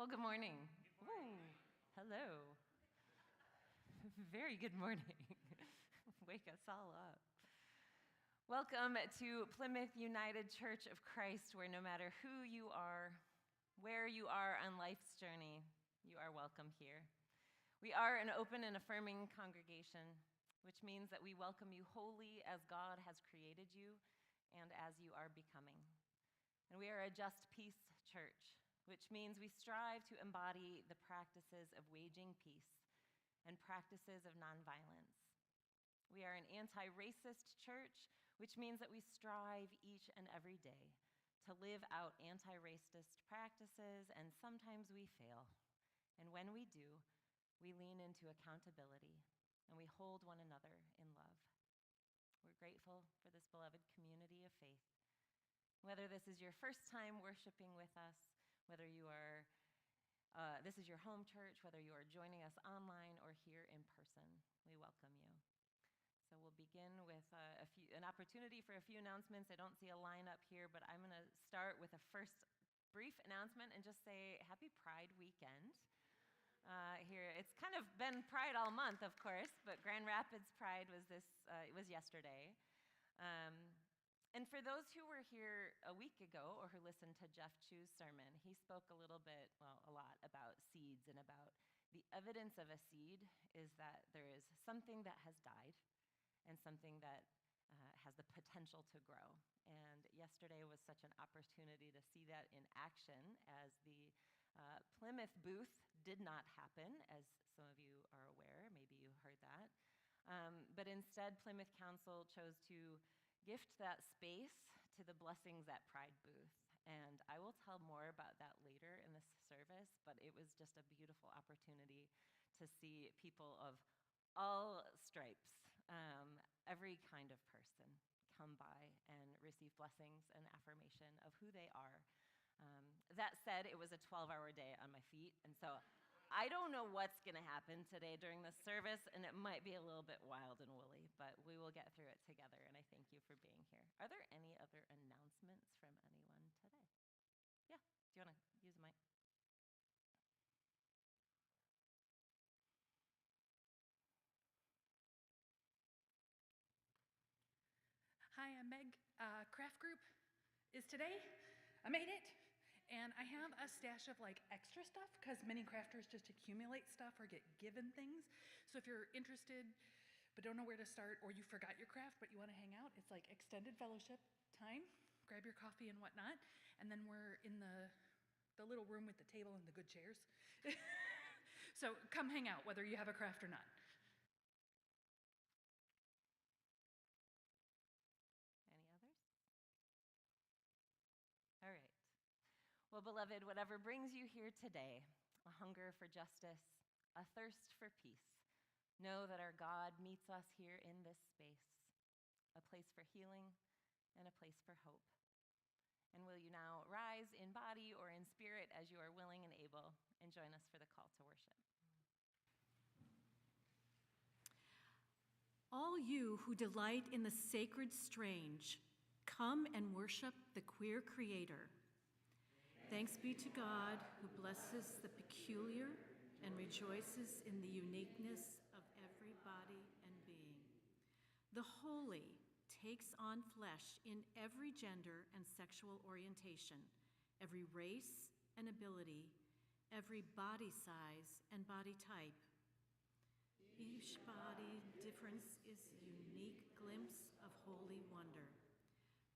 Well, good morning. Ooh, hello. Very good morning. Wake us all up. Welcome to Plymouth United Church of Christ, where no matter who you are, where you are on life's journey, you are welcome here. We are an open and affirming congregation, which means that we welcome you wholly as God has created you and as you are becoming. And we are a just peace church, which means we strive to embody the practices of waging peace and practices of nonviolence. We are an anti-racist church, which means that we strive each and every day to live out anti-racist practices, and sometimes we fail. And when we do, we lean into accountability, and we hold one another in love. We're grateful for this beloved community of faith. Whether this is your first time worshiping with us, whether you are, this is your home church, whether you are joining us online or here in person, we welcome you. So we'll begin with an opportunity for a few announcements. I don't see a lineup here, but I'm going to start with a first brief announcement and just say Happy Pride Weekend. Here, it's kind of been Pride all month, of course, but Grand Rapids Pride was yesterday. And for those who were here a week ago or who listened to Jeff Chu's sermon, he spoke a lot about seeds and about the evidence of a seed is that there is something that has died and something that has the potential to grow. And yesterday was such an opportunity to see that in action, as the Plymouth booth did not happen, as some of you are aware. Maybe you heard that. But instead, Plymouth Council chose to gift that space to the Blessings at Pride booth. And I will tell more about that later in this service, but it was just a beautiful opportunity to see people of all stripes, every kind of person come by and receive blessings and affirmation of who they are. That said, it was a 12-hour day on my feet, and so I don't know what's going to happen today during this service, and it might be a little bit wild and woolly, but we will get through it together, and I thank you for being here. Are there any other announcements from anyone today? Yeah, do you want to use the mic? Hi, I'm Meg. Craft group is today. I made it. And I have a stash of extra stuff because many crafters just accumulate stuff or get given things. So if you're interested but don't know where to start, or you forgot your craft but you want to hang out, it's like extended fellowship time. Grab your coffee and whatnot. And then we're in the little room with the table and the good chairs. So come hang out whether you have a craft or not. Any others? All right. Well, beloved, whatever brings you here today, a hunger for justice, a thirst for peace, know that our God meets us here in this space, a place for healing and a place for hope. And will you now rise in body or in spirit as you are willing and able, and join us for the call to worship. All you who delight in the sacred strange, come and worship the queer Creator. Thanks be to God, who blesses the peculiar and rejoices in the uniqueness of every body and being. The holy takes on flesh in every gender and sexual orientation, every race and ability, every body size and body type. Each body difference is a unique glimpse of holy wonder.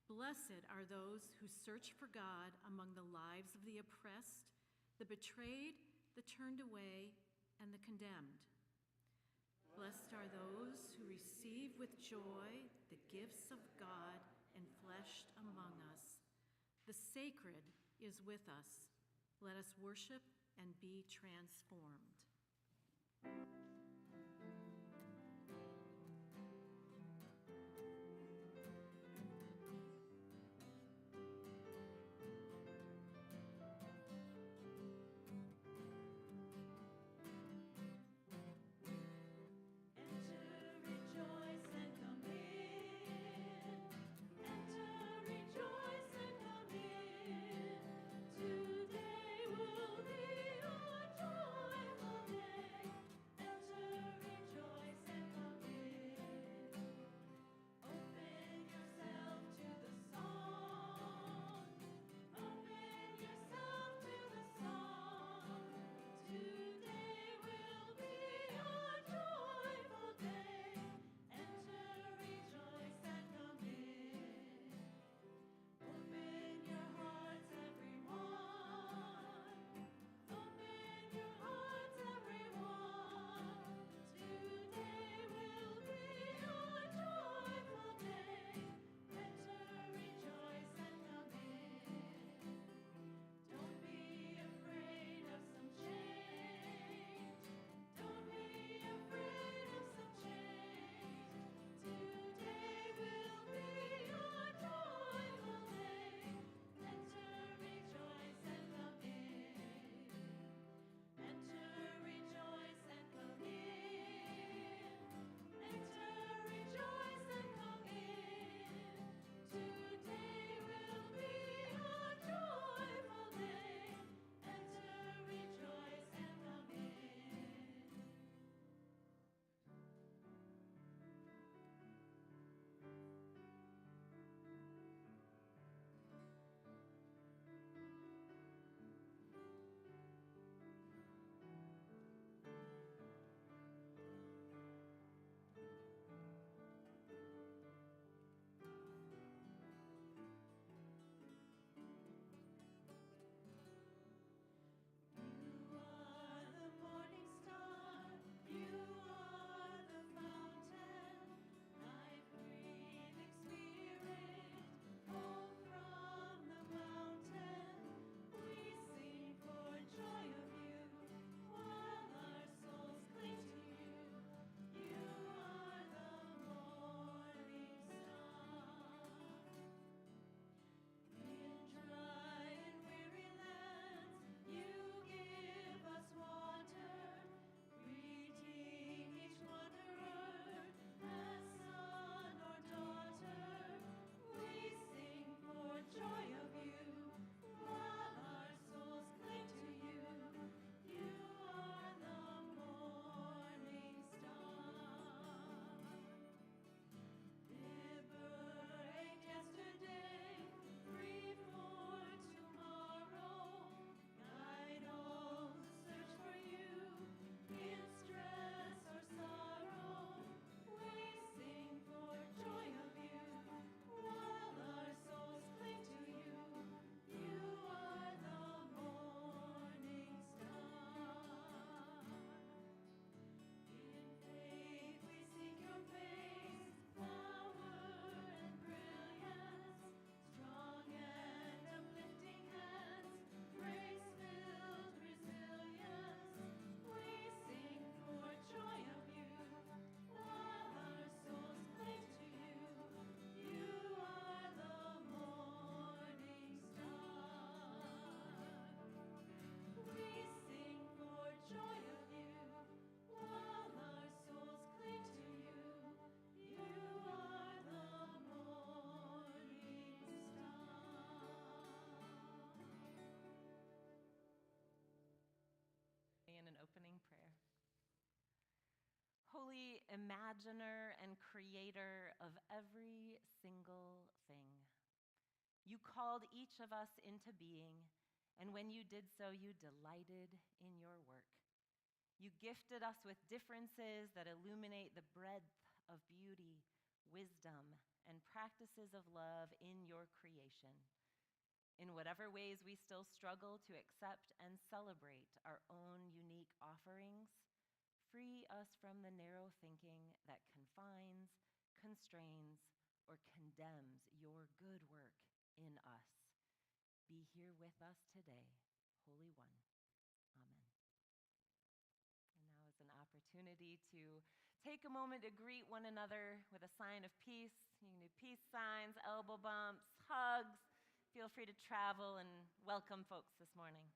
Blessed are those who search for God among the lives of the oppressed, the betrayed, the turned away, and the condemned. Blessed are those who receive with joy the gifts of God enfleshed among us. The sacred is with us. Let us worship and be transformed. Today will be imaginer and creator of every single thing. You called each of us into being, and when you did so, you delighted in your work. You gifted us with differences that illuminate the breadth of beauty, wisdom, and practices of love in your creation. In whatever ways we still struggle to accept and celebrate our own unique offerings, free us from the narrow thinking that confines, constrains, or condemns your good work in us. Be here with us today, Holy One. Amen. And now is an opportunity to take a moment to greet one another with a sign of peace. You can do peace signs, elbow bumps, hugs. Feel free to travel and welcome folks this morning.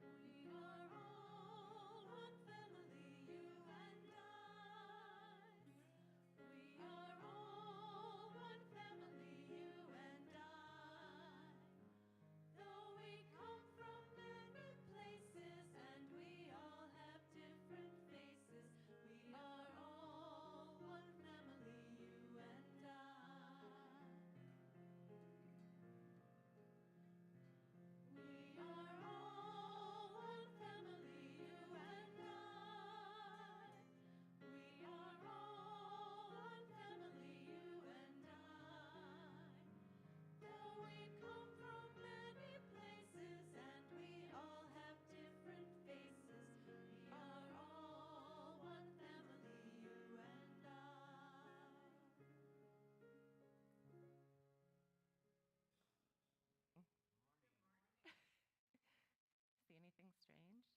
We are all one family, you and I. We are all one family, you and I. Though we come from many places and we all have different faces, we are all one family, you and I. We are all one family, you and I. We are all one family, you and I. Though we come from many places and we all have different faces, we are all one family, you and I. See anything strange?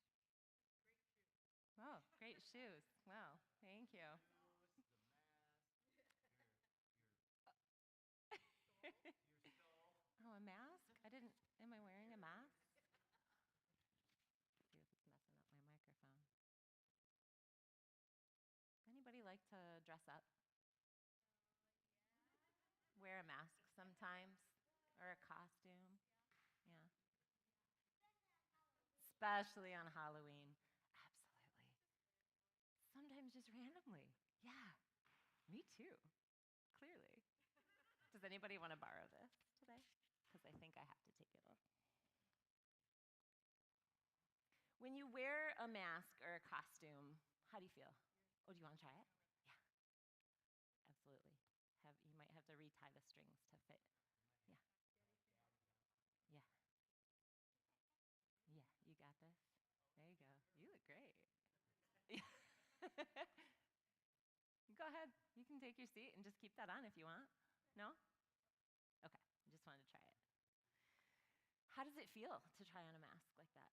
Oh, great shoes. Wow, thank you. Oh, a mask? Am I wearing a mask? See if it's messing up my microphone. Anybody like to dress up? Wear a mask sometimes? Or a costume? Yeah. Especially on Halloween. Absolutely. Sometimes just randomly. Yeah. Me too. Clearly. Does anybody want to borrow this today? Because I think I have to take it off. When you wear a mask or a costume, how do you feel? Oh, do you want to try it? Yeah, absolutely. You might have to retie the strings to fit. Yeah, yeah, yeah. You got this. There you go. You look great. Go ahead. You can take your seat and just keep that on if you want. No? Okay. I just wanted to try it. How does it feel to try on a mask like that?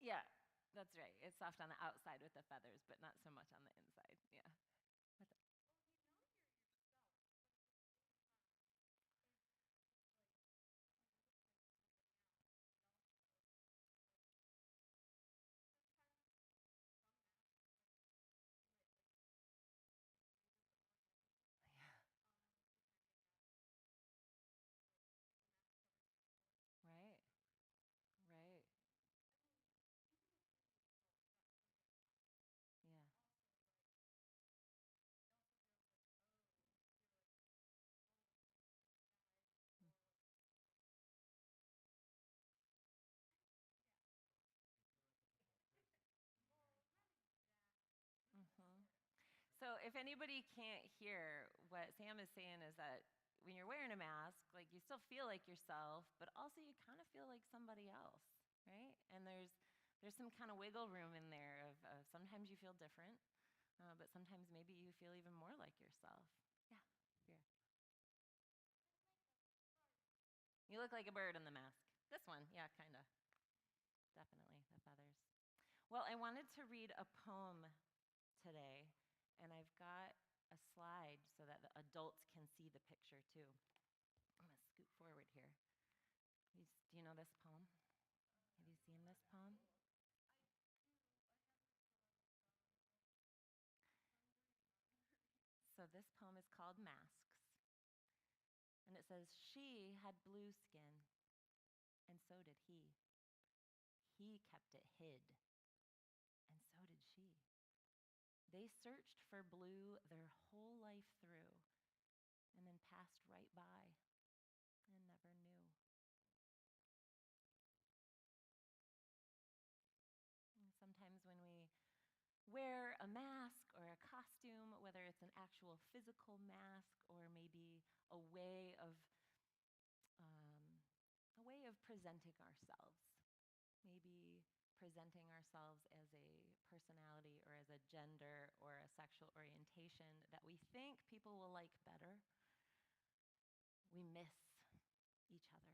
Yeah, that's right. It's soft on the outside with the feathers, but not so much on the inside. Yeah. What's that? Yeah. Right. Right. Yeah. Mm-hmm. So if anybody can't hear, what Sam is saying is that when you're wearing a mask, like you still feel like yourself, but also you kind of feel like somebody else, right? And there's some kind of wiggle room in there of sometimes you feel different, but sometimes maybe you feel even more like yourself. Yeah, yeah. You look like a bird in the mask. This one, yeah, kind of. Definitely, the feathers. Well, I wanted to read a poem today, and I've got a slide so that the adults can see the picture too. I'm going to scoot forward here. Do you know this poem? Have you seen this poem? So this poem is called Masks. And it says, she had blue skin, and so did he. He kept it hid, and so did she. They searched for blue their whole life through, and then passed right by and never knew. And sometimes when we wear a mask or a costume, whether it's an actual physical mask or maybe a way of presenting ourselves, maybe presenting ourselves as a personality or as a gender or a sexual orientation that we think people will like better, we miss each other,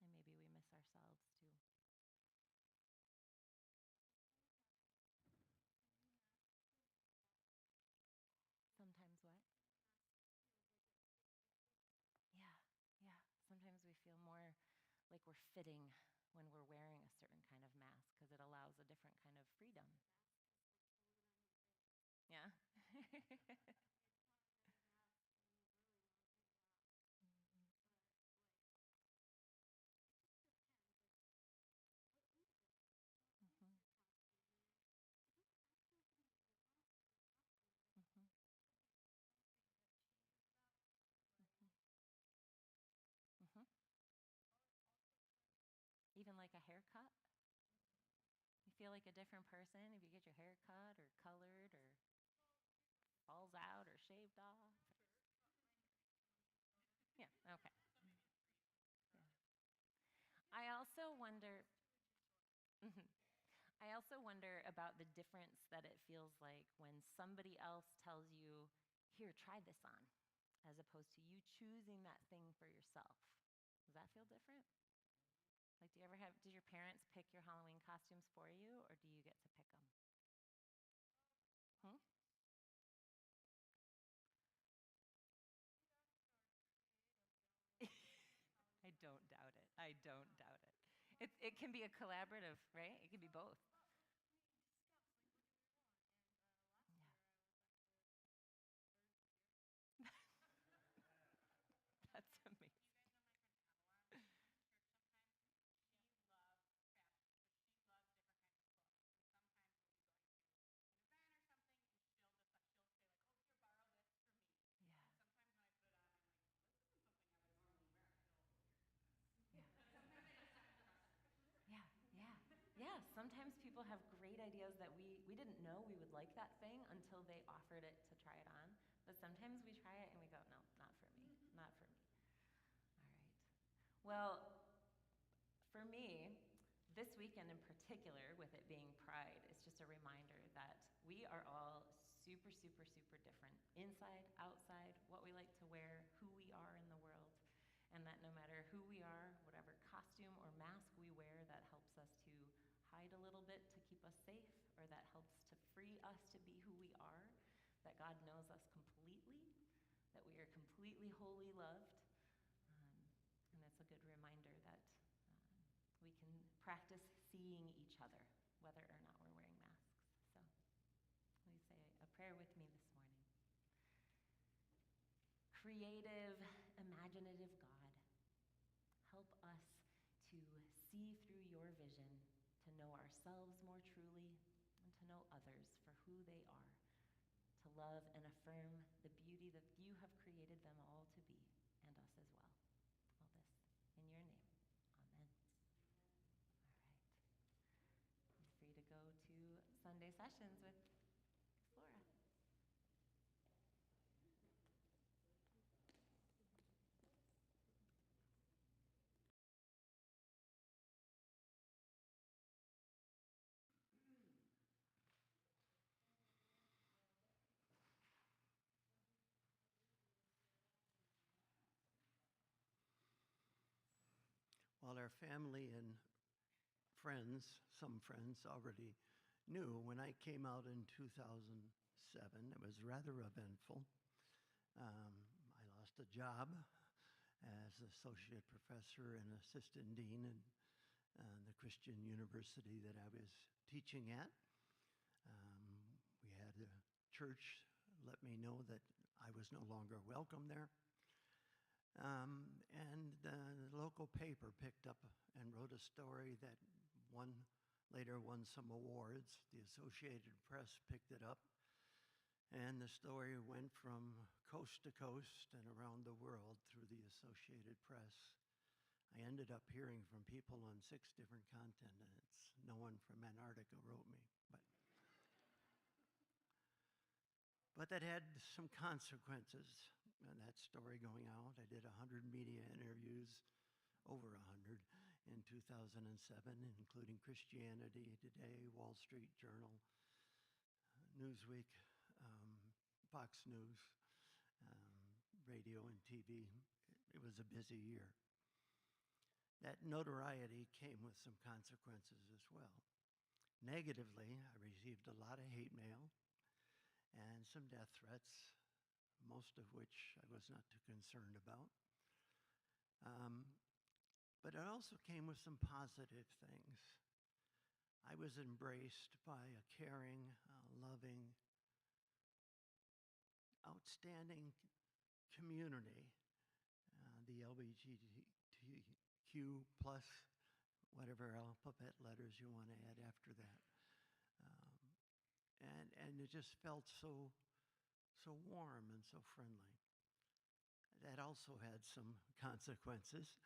and maybe we miss ourselves too. Sometimes what? Yeah, yeah. Sometimes we feel more like we're fitting when we're wearing a certain kind of mask because it allows a different kind of freedom. Yeah. Mhm, mhm, mhm, mhm. Even like a haircut, you feel like a different person if you get your hair cut or colored or falls out or shaved off. Yeah, okay. Yeah. I also wonder, mhm. I also wonder about the difference that it feels like when somebody else tells you, here, try this on, as opposed to you choosing that thing for yourself. Does that feel different? Like, did your parents pick your Halloween costumes for you, or do you get to pick them? Hmm? I don't doubt it. I don't doubt it. It can be a collaborative, right? It can be both. Yeah. That's amazing. Yeah. Yeah, yeah, yeah. Sometimes people have great ideas that we didn't know we would like that thing until they offered it to try it on. But sometimes we try it and we go, no, not for me, not for me. All right. Well, for me, this weekend in particular, with it being Pride, it's just a reminder that we are all super, super, super different inside, outside, what we like to wear, who we are in the world, and that no matter who we are, whatever costume or mask we wear that helps us to hide a little bit to keep us safe, or that helps to free us to be who we are, that God knows us completely, that we are completely wholly loved. Um, and it's a good reminder that we can practice seeing each other, whether or not we're wearing masks. So, will you say a prayer with me this morning? Creative, imaginative God, help us to see through your vision, to know ourselves more truly, and to know others for who they are, to love and affirm the beauty that you have created them all to be, and us as well. All this in your name. Amen. All right. You're free to go to Sunday sessions with Flora. While our family and friends, some friends already new. When I came out in 2007, it was rather eventful. I lost a job as associate professor and assistant dean in the Christian university that I was teaching at. We had a church let me know that I was no longer welcome there. And the local paper picked up and wrote a story that later won some awards. The Associated Press picked it up, and the story went from coast to coast and around the world through the Associated Press. I ended up hearing from people on 6 different continents. No one from Antarctica wrote me, but that had some consequences. And that story going out, I did 100 media interviews, over 100, in 2007, including Christianity Today, Wall Street Journal, Newsweek, Fox News, radio and TV. It was a busy year. That notoriety came with some consequences as well. Negatively, I received a lot of hate mail and some death threats, most of which I was not too concerned about. But it also came with some positive things. I was embraced by a caring, loving, outstanding community, the LGBTQ plus, whatever alphabet letters you want to add after that. And it just felt so warm and so friendly. That also had some consequences.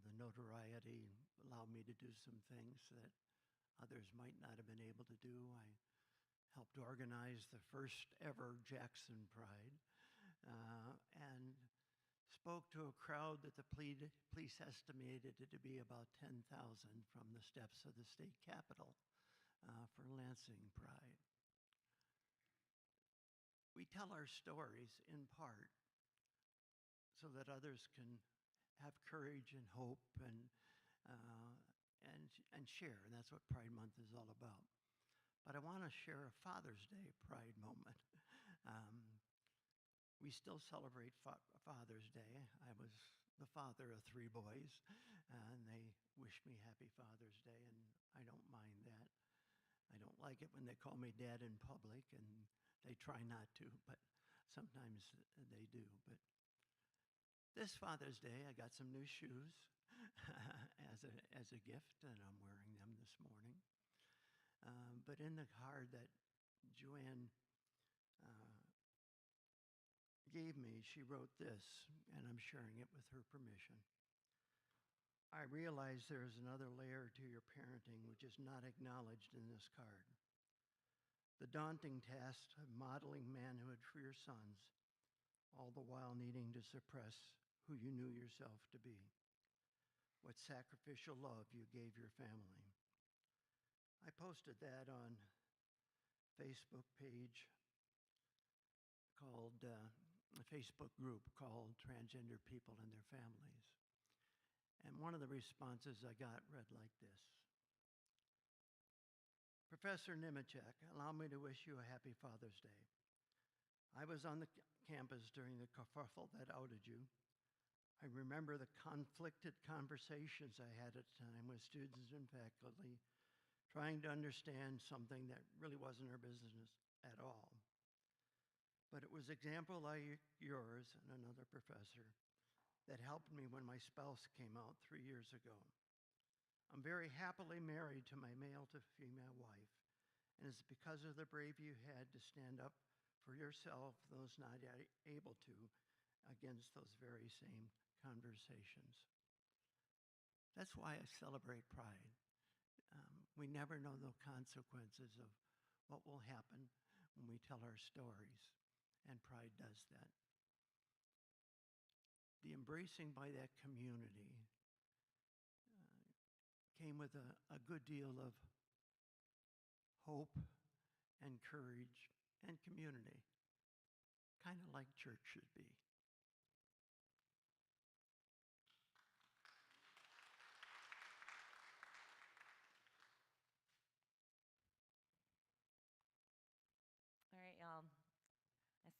The notoriety allowed me to do some things that others might not have been able to do. I helped organize the first ever Jackson Pride, and spoke to a crowd that the police estimated it to be about 10,000 from the steps of the state capitol for Lansing Pride. We tell our stories in part so that others can have courage and hope and share, and that's what Pride Month is all about. But I want to share a Father's Day Pride moment. We still celebrate Father's Day. I was the father of 3 boys, and they wish me happy Father's Day, and I don't mind that. I don't like it when they call me dad in public, and they try not to, but sometimes they do. But this Father's Day, I got some new shoes as a gift, and I'm wearing them this morning. But in the card that Joanne gave me, she wrote this, and I'm sharing it with her permission. I realize there is another layer to your parenting which is not acknowledged in this card. The daunting task of modeling manhood for your sons, all the while needing to suppress who you knew yourself to be. What sacrificial love you gave your family. I posted that on a Facebook page called, a Facebook group called Transgender People and Their Families. And one of the responses I got read like this. Professor Nemechek, allow me to wish you a happy Father's Day. I was on the campus during the kerfuffle that outed you. I remember the conflicted conversations I had at the time with students and faculty, trying to understand something that really wasn't our business at all. But it was example like yours and another professor that helped me when my spouse came out 3 years ago. I'm very happily married to my male to female wife, and it's because of the bravery you had to stand up for yourself, those not able to, against those very same conversations. That's why I celebrate Pride. We never know the consequences of what will happen when we tell our stories, and Pride does that. The embracing by that community came with a good deal of hope and courage and community, kind of like church should be.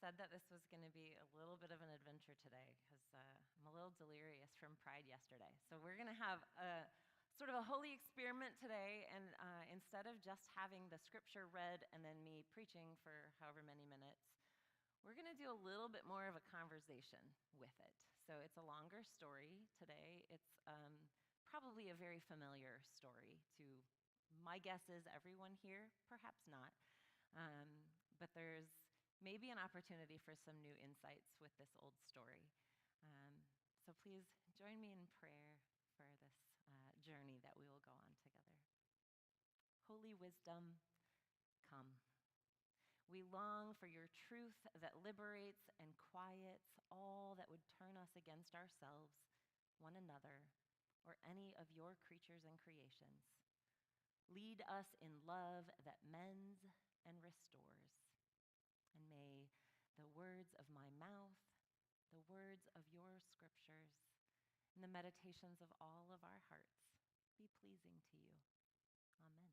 said that this was going to be a little bit of an adventure today because I'm a little delirious from Pride yesterday. So we're going to have a sort of a holy experiment today, and instead of just having the scripture read and then me preaching for however many minutes, we're going to do a little bit more of a conversation with it. So it's a longer story today. It's probably a very familiar story to, my guess is, everyone here, perhaps not. But there's maybe an opportunity for some new insights with this old story. So please join me in prayer for this journey that we will go on together. Holy wisdom, come. We long for your truth that liberates and quiets all that would turn us against ourselves, one another, or any of your creatures and creations. Lead us in love that mends and restores. And may the words of my mouth, the words of your scriptures, and the meditations of all of our hearts be pleasing to you. Amen.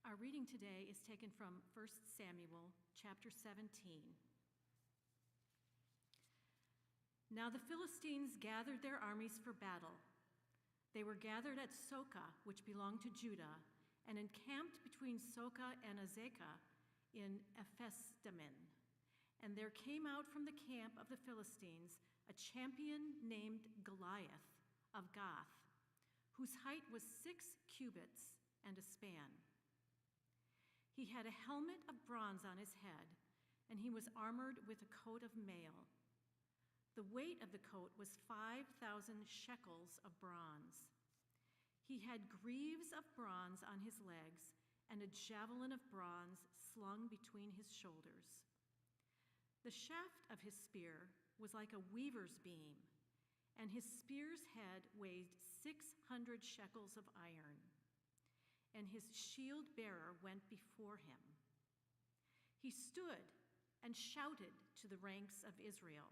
Our reading today is taken from 1 Samuel chapter 17. Now the Philistines gathered their armies for battle. They were gathered at Soka, which belonged to Judah, and encamped between Soka and Azekah in Ephesdammim. And there came out from the camp of the Philistines a champion named Goliath of Gath, whose height was 6 cubits and a span. He had a helmet of bronze on his head, and he was armored with a coat of mail. The weight of the coat was 5,000 shekels of bronze. He had greaves of bronze on his legs and a javelin of bronze slung between his shoulders. The shaft of his spear was like a weaver's beam, and his spear's head weighed 600 shekels of iron. And his shield bearer went before him. He stood and shouted to the ranks of Israel,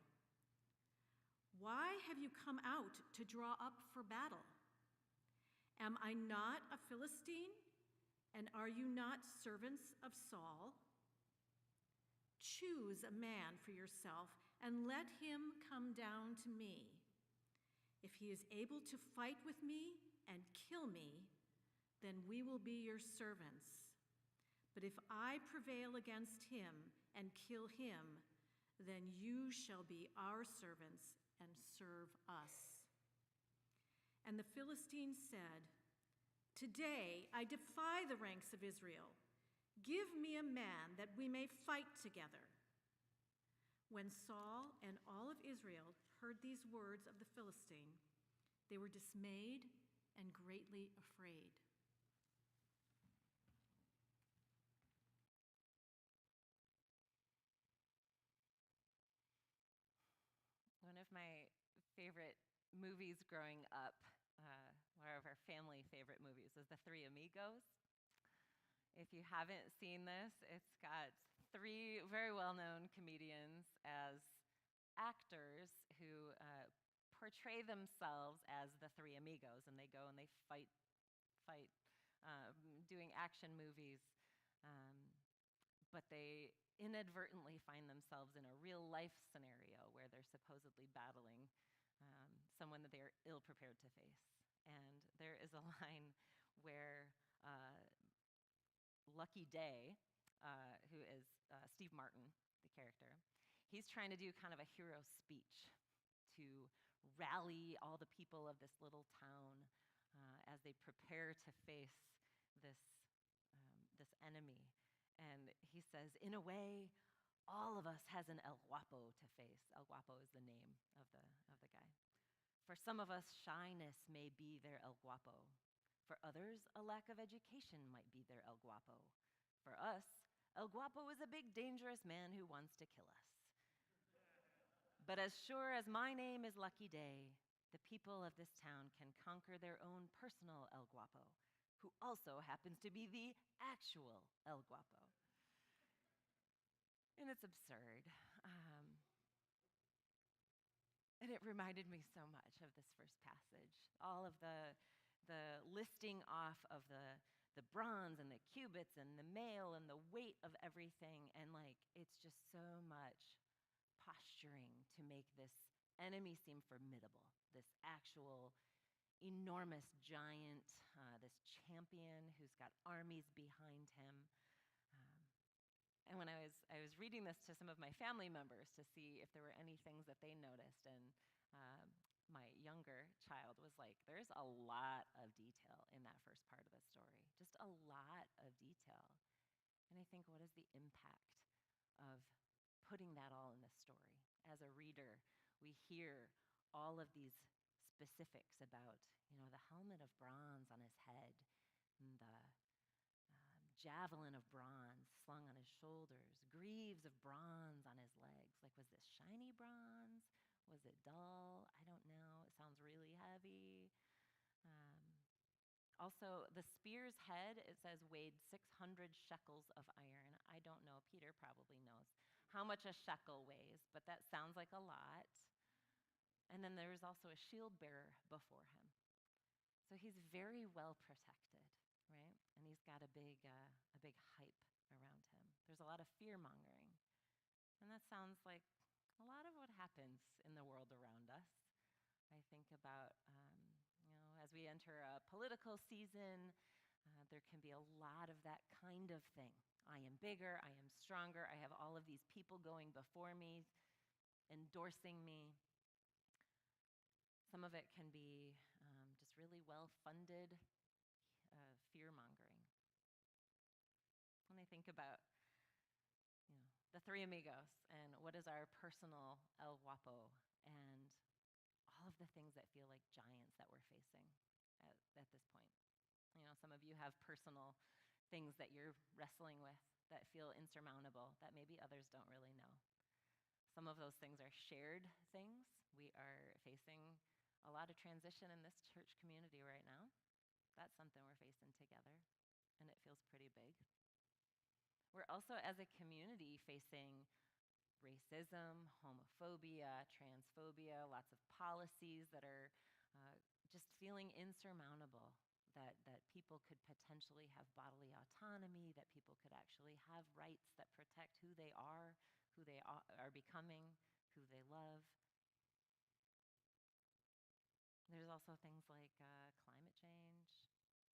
"Why have you come out to draw up for battle? Am I not a Philistine, and are you not servants of Saul? Choose a man for yourself and let him come down to me. If he is able to fight with me and kill me, then we will be your servants. But if I prevail against him and kill him, then you shall be our servants and serve us." And the Philistines said, "Today I defy the ranks of Israel. Give me a man that we may fight together." When Saul and all of Israel heard these words of the Philistine, they were dismayed and greatly afraid. One of my favorite movies growing up, one of our family favorite movies, is The Three Amigos. If you haven't seen this, it's got 3 very well-known comedians as actors who portray themselves as the 3 amigos, and they go and they fight, doing action movies, but they inadvertently find themselves in a real-life scenario where they're supposedly battling someone that they're ill-prepared to face. And there is a line where Lucky Day, who is Steve Martin, the character, he's trying to do kind of a hero speech to rally all the people of this little town as they prepare to face this enemy. And he says, "In a way, all of us has an El Guapo to face." El Guapo is the name of the guy. "For some of us, shyness may be their El Guapo. For others, a lack of education might be their El Guapo. For us, El Guapo is a big, dangerous man who wants to kill us. But as sure as my name is Lucky Day, the people of this town can conquer their own personal El Guapo, who also happens to be the actual El Guapo." And it's absurd. And it reminded me so much of this first passage. All of the listing off of the bronze and the cubits and the mail and the weight of everything. And like, it's just so much posturing to make this enemy seem formidable, this actual enormous giant, this champion who's got armies behind him. Um, and when I was reading this to some of my family members to see if there were any things that they noticed, and my younger child was like, "There's a lot of detail in that first part of the story, just a lot of detail." And I think, what is the impact of putting that all in the story? As a reader, we hear all of these specifics about, the helmet of bronze on his head, and the javelin of bronze slung on his shoulders, greaves of bronze on his legs. Like, was this shiny bronze? Was it dull? I don't know. It sounds really heavy. Also, the spear's head, it says, weighed 600 shekels of iron. I don't know. Peter probably knows how much a shekel weighs, but that sounds like a lot. And then there's also a shield bearer before him. So he's very well protected, right? And he's got a big hype around him. There's a lot of fear-mongering. And that sounds like a lot of what happens in the world around us. I think about, as we enter a political season, there can be a lot of that kind of thing. I am bigger, I am stronger, I have all of these people going before me, endorsing me. Some of it can be just really well-funded fear-mongering. When I think about the Three Amigos and what is our personal El Guapo and all of the things that feel like giants that we're facing at this point. Some of you have personal things that you're wrestling with that feel insurmountable that maybe others don't really know. Some of those things are shared things. We are facing a lot of transition in this church community right now. That's something we're facing together, and it feels pretty big. We're also, as a community, facing racism, homophobia, transphobia, lots of policies that are just feeling insurmountable, that people could potentially have bodily autonomy, that people could actually have rights that protect who they are becoming, who they love. There's also things like climate change.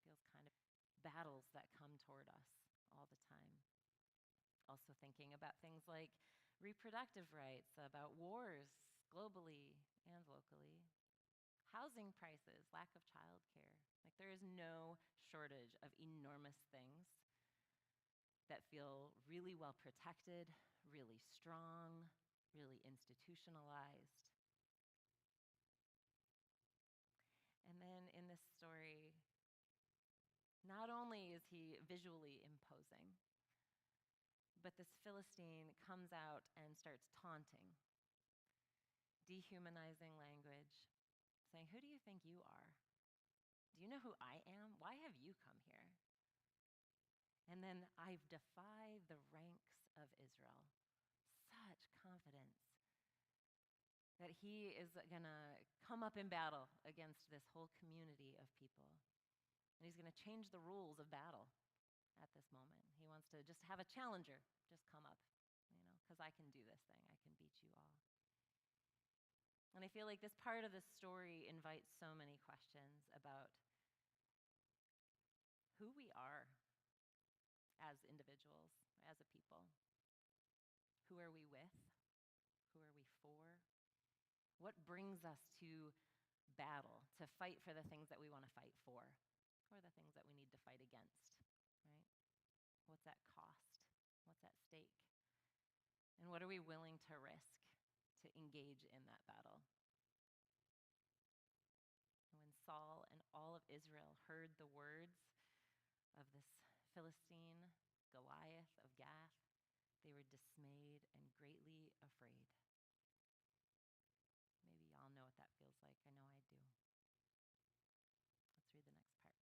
Feels kind of battles that come toward us all the time. Also thinking about things like reproductive rights, about wars globally and locally, housing prices, lack of childcare. Like, there is no shortage of enormous things that feel really well protected, really strong, really institutionalized. And then in this story, not only is he visually imposing, but this Philistine comes out and starts taunting, dehumanizing language, saying, "Who do you think you are? Do you know who I am? Why have you come here?" And then, "I defy the ranks of Israel." Such confidence that he is going to come up in battle against this whole community of people. And he's going to change the rules of battle at this moment. He wants to just have a challenger just come up, because I can do this thing. I can beat you all. And I feel like this part of the story invites so many questions about who we are as individuals, as a people. Who are we with? Who are we for? What brings us to battle, to fight for the things that we want to fight for, or the things that we need to fight against, right? What's at cost? What's at stake? And what are we willing to risk to engage in that battle? When Saul and all of Israel heard the words of this Philistine, Goliath of Gath, they were dismayed and greatly afraid. Maybe y'all know what that feels like. I know I do. Let's read the next part.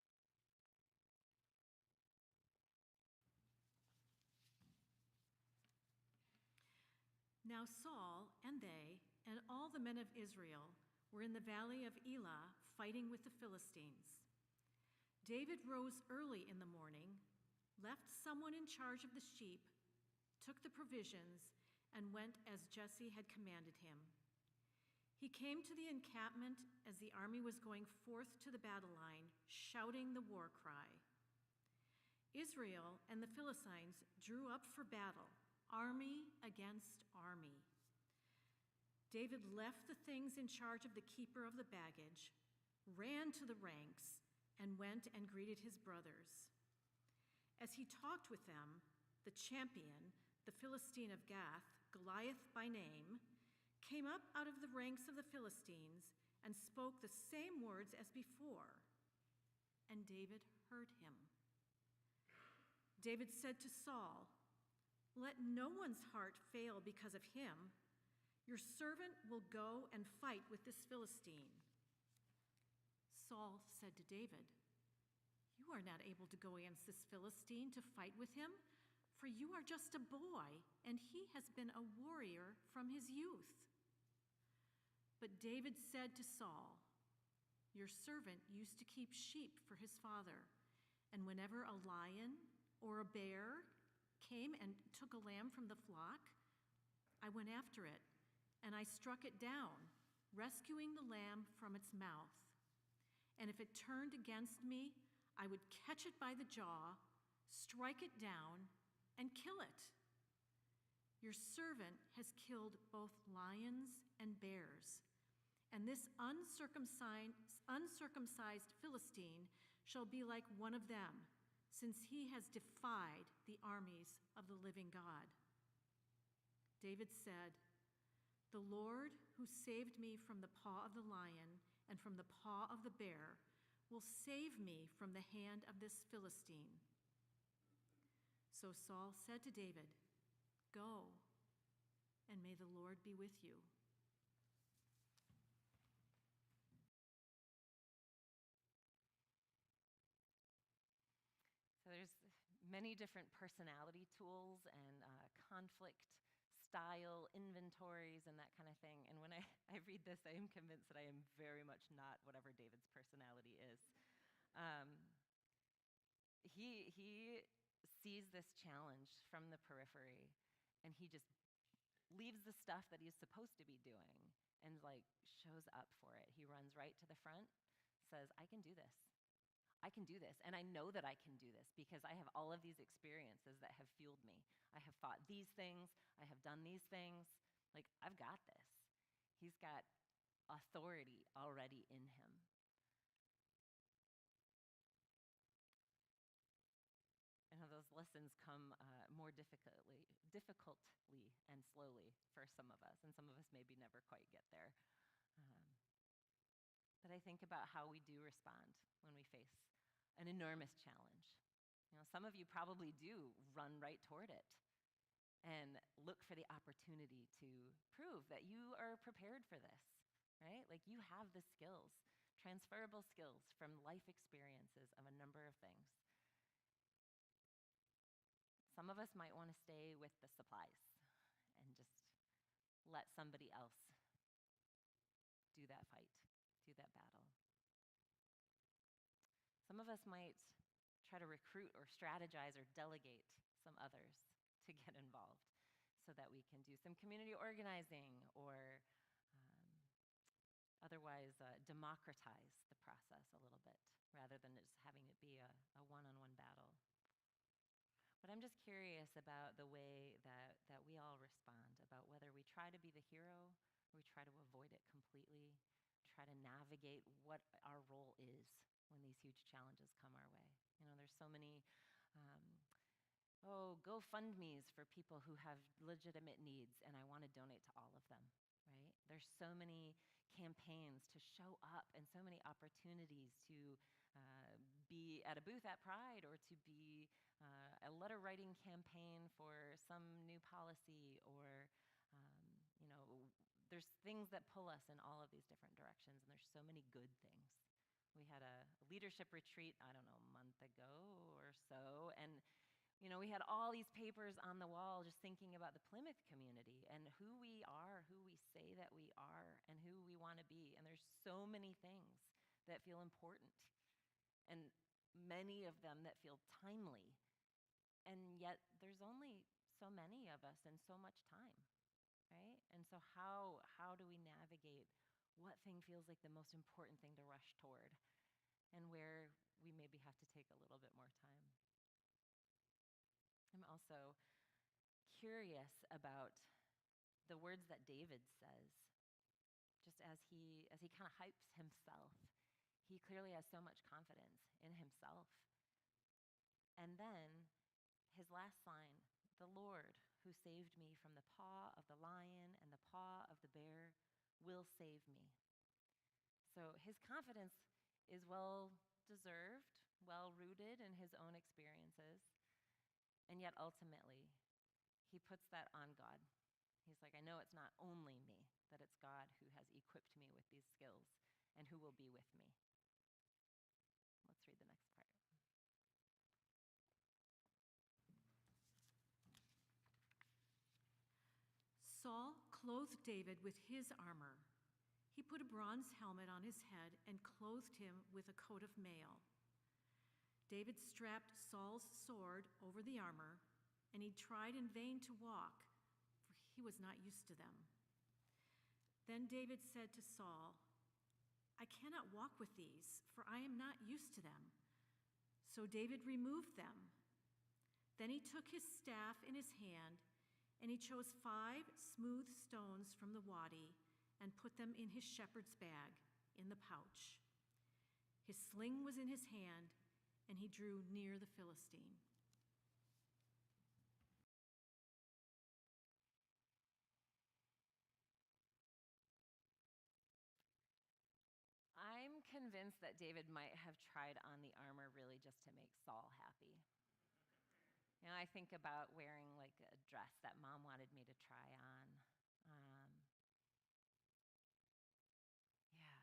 Now Saul and they and all the men of Israel were in the valley of Elah fighting with the Philistines. David rose early in the morning, left someone in charge of the sheep, took the provisions, and went as Jesse had commanded him. He came to the encampment as the army was going forth to the battle line, shouting the war cry. Israel and the Philistines drew up for battle, army against army. David left the things in charge of the keeper of the baggage, ran to the ranks, and went and greeted his brothers. As he talked with them, the champion, the Philistine of Gath, Goliath by name, came up out of the ranks of the Philistines and spoke the same words as before, and David heard him. David said to Saul, "Let no one's heart fail because of him. Your servant will go and fight with this Philistine." Saul said to David, "You are not able to go against this Philistine to fight with him, for you are just a boy, and he has been a warrior from his youth." But David said to Saul, "Your servant used to keep sheep for his father, and whenever a lion or a bear came and took a lamb from the flock, I went after it, and I struck it down, rescuing the lamb from its mouth. And if it turned against me, I would catch it by the jaw, strike it down, and kill it. Your servant has killed both lions and bears, and this uncircumcised Philistine shall be like one of them, since he has defied the armies of the living God." David said, "The Lord, who saved me from the paw of the lion and from the paw of the bear, will save me from the hand of this Philistine." So Saul said to David, "Go, and may the Lord be with you." So there's many different personality tools and conflict style inventories and that kind of thing. And when I read this, I am convinced that I am very much not whatever David's personality is. He sees this challenge from the periphery, and he just leaves the stuff that he's supposed to be doing and shows up for it. He runs right to the front, says, "I can do this. I can do this, and I know that I can do this because I have all of these experiences that have fueled me. I have fought these things. I have done these things. I've got this." He's got authority already in him. And those lessons come more difficultly and slowly for some of us, and some of us maybe never quite get there. But I think about how we do respond when we face an enormous challenge. Some of you probably do run right toward it and look for the opportunity to prove that you are prepared for this, right? You have the skills, transferable skills from life experiences of a number of things. Some of us might want to stay with the supplies and just let somebody else do that fight, do that battle. Some of us might try to recruit or strategize or delegate some others to get involved so that we can do some community organizing or otherwise democratize the process a little bit rather than just having it be a one-on-one battle. But I'm just curious about the way that we all respond, about whether we try to be the hero or we try to avoid it completely, try to navigate what our role is when these huge challenges come our way. There's so many GoFundMes for people who have legitimate needs, and I want to donate to all of them, right? There's so many campaigns to show up and so many opportunities to be at a booth at Pride or to be a letter writing campaign for some new policy or, there's things that pull us in all of these different directions, and there's so many good things. We had a leadership retreat, I don't know, a month ago or so, and We had all these papers on the wall just thinking about the Plymouth community and who we are, who we say that we are, and who we want to be. And there's so many things that feel important, and many of them that feel timely. And yet there's only so many of us and so much time, right? And so how do we navigate what thing feels like the most important thing to rush toward and where we maybe have to take a little bit more time? I'm also curious about the words that David says. Just as he kind of hypes himself, he clearly has so much confidence in himself. And then his last line, "The Lord who saved me from the paw of the lion and the paw of the bear will save me." So his confidence is well deserved, well rooted in his own experiences. And yet ultimately, he puts that on God. He's like, I know it's not only me, that it's God who has equipped me with these skills and who will be with me. Let's read the next part. Saul clothed David with his armor. He put a bronze helmet on his head and clothed him with a coat of mail. David strapped Saul's sword over the armor, and he tried in vain to walk, for he was not used to them. Then David said to Saul, "I cannot walk with these, for I am not used to them." So David removed them. Then he took his staff in his hand, and he chose 5 smooth stones from the wadi and put them in his shepherd's bag, in the pouch. His sling was in his hand, and he drew near the Philistine. I'm convinced that David might have tried on the armor really just to make Saul happy. I think about wearing like a dress that mom wanted me to try on. Yeah.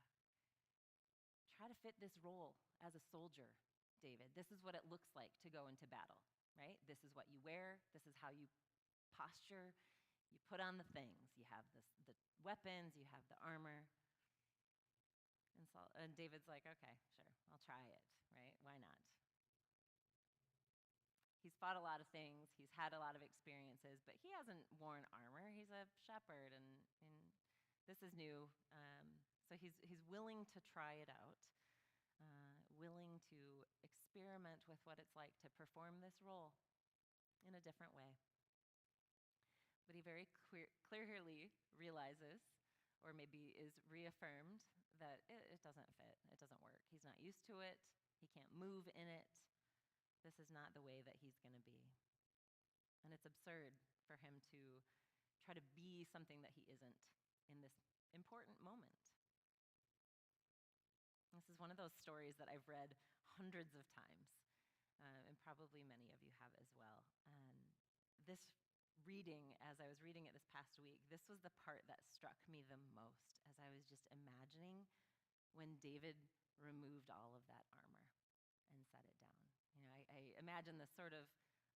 Try to fit this role as a soldier, David. This is what it looks like to go into battle, right? This is what you wear. This is how you posture. You put on the things. You have the weapons. You have the armor. And David's like, okay, sure, I'll try it, right? Why not? He's fought a lot of things. He's had a lot of experiences, but he hasn't worn armor. He's a shepherd, and this is new. So he's willing to try it out, willing to experiment with what it's like to perform this role in a different way. But he very clearly realizes, or maybe is reaffirmed, that it doesn't fit. It doesn't work. He's not used to it. He can't move in it. This is not the way that he's going to be. And it's absurd for him to try to be something that he isn't in this important moment. This is one of those stories that I've read hundreds of times, and probably many of you have as well. And this reading, as I was reading it this past week, this was the part that struck me the most as I was just imagining when David removed all of that armor and set it down. I imagine the sort of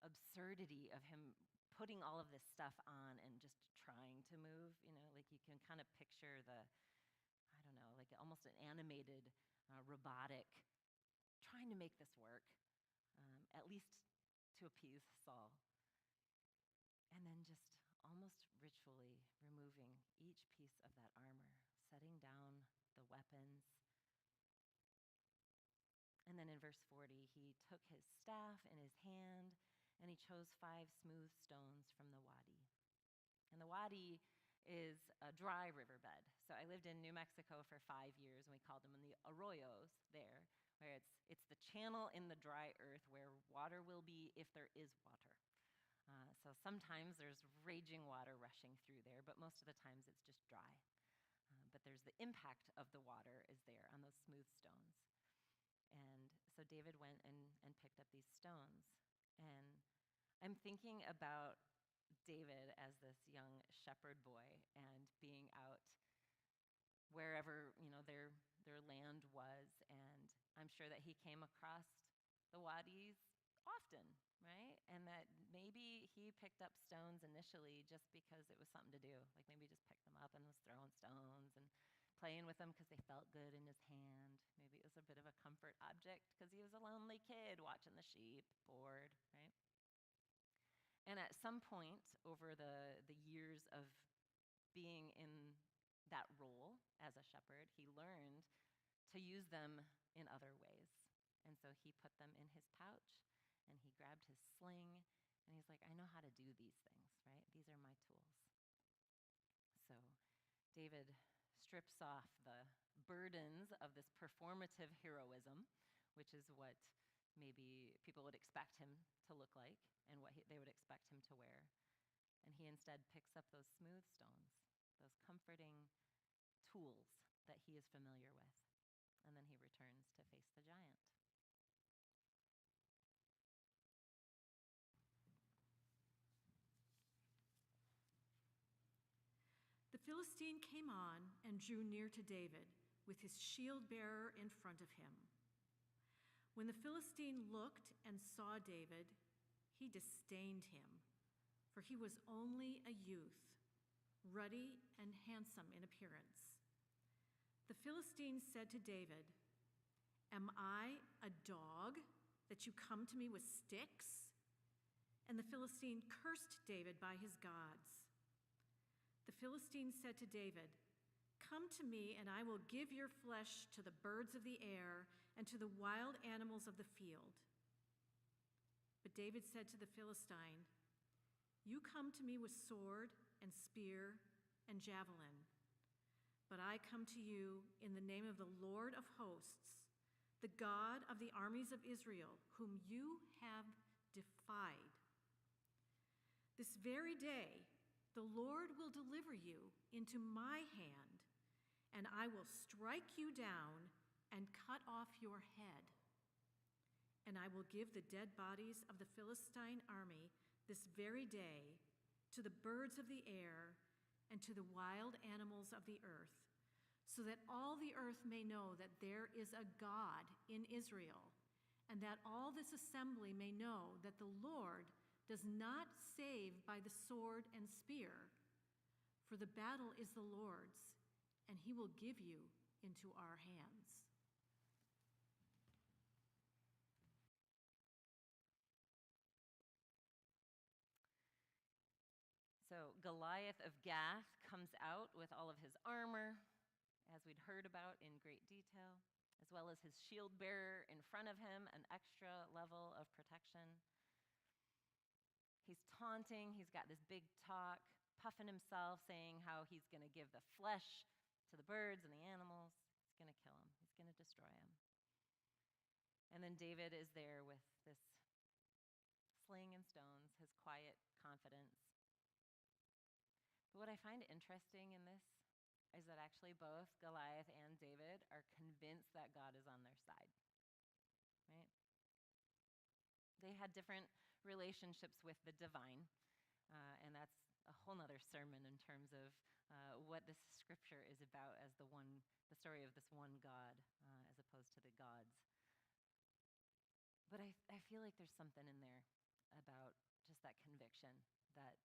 absurdity of him putting all of this stuff on and just trying to move. Like you can kind of picture I don't know, like almost an animated, robotic, trying to make this work, at least to appease Saul. And then just almost ritually removing each piece of that armor, setting down the weapons. And then in verse 40, he took his staff in his hand, and he chose 5 smooth stones from the wadi. And the wadi is a dry riverbed. So I lived in New Mexico for 5 years, and we called them the arroyos there, where it's the channel in the dry earth where water will be if there is water. So sometimes there's raging water rushing through there, but most of the times it's just dry. But there's the impact of the water is there on those smooth stones. And so David went and picked up these stones. And I'm thinking about David as this young shepherd boy and being out wherever their land was. And I'm sure that he came across the wadis often, right? And that maybe he picked up stones initially just because it was something to do. Like maybe he just picked them up and was throwing stones and playing with them because they felt good in his hand. Maybe it was a bit of a comfort object because he was a lonely kid watching the sheep, bored, right? And at some point over the years of being in that role as a shepherd, he learned to use them in other ways. And so he put them in his pouch and he grabbed his sling and he's like, I know how to do these things, right? These are my tools. So David strips off the burdens of this performative heroism, which is what maybe people would expect him to look like and what they would expect him to wear. And he instead picks up those smooth stones, those comforting tools that he is familiar with. And then he returns to face the giant. The Philistine came on and drew near to David with his shield bearer in front of him. When the Philistine looked and saw David, he disdained him, for he was only a youth, ruddy and handsome in appearance. The Philistine said to David, Am I a dog that you come to me with sticks? And the Philistine cursed David by his gods. The Philistine said to David, Come to me, and I will give your flesh to the birds of the air and to the wild animals of the field. But David said to the Philistine, You come to me with sword and spear and javelin, but I come to you in the name of the Lord of hosts, the God of the armies of Israel, whom you have defied. This very day, the Lord will deliver you into my hand, and I will strike you down and cut off your head. And I will give the dead bodies of the Philistine army this very day to the birds of the air and to the wild animals of the earth, so that all the earth may know that there is a God in Israel, and that all this assembly may know that the Lord does not save by the sword and spear, for the battle is the Lord's, and he will give you into our hands. So Goliath of Gath comes out with all of his armor, as we'd heard about in great detail, as well as his shield bearer in front of him, an extra level of protection. He's taunting, he's got this big talk, puffing himself, saying how he's going to give the flesh to the birds and the animals. He's going to kill him, he's going to destroy him. And then David is there with this sling and stones, his quiet confidence. But what I find interesting in this is that actually both Goliath and David are convinced that God is on their side, right? They had different relationships with the divine, and that's a whole nother sermon in terms of what this scripture is about as the story of this one God, as opposed to the gods. But I feel like there's something in there about just that conviction that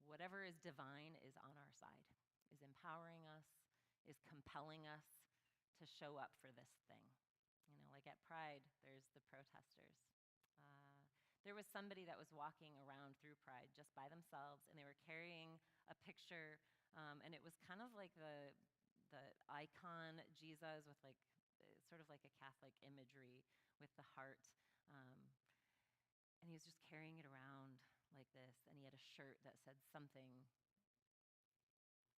whatever is divine is on our side, is empowering us, is compelling us to show up for this thing. You know, like at Pride, there's the protesters. There was somebody that was walking around through Pride just by themselves, and they were carrying a picture, and it was kind of like the icon Jesus with like sort of like a Catholic imagery with the heart, and he was just carrying it around like this, and he had a shirt that said something,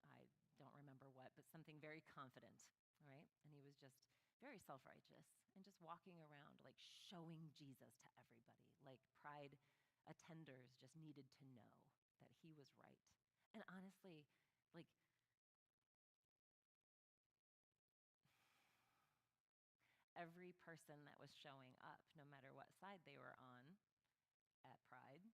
I don't remember what, but something very confident, right? And he was just very self-righteous and just walking around like showing Jesus to everybody, like Pride attenders just needed to know that he was right. And honestly, like every person that was showing up, no matter what side they were on at Pride,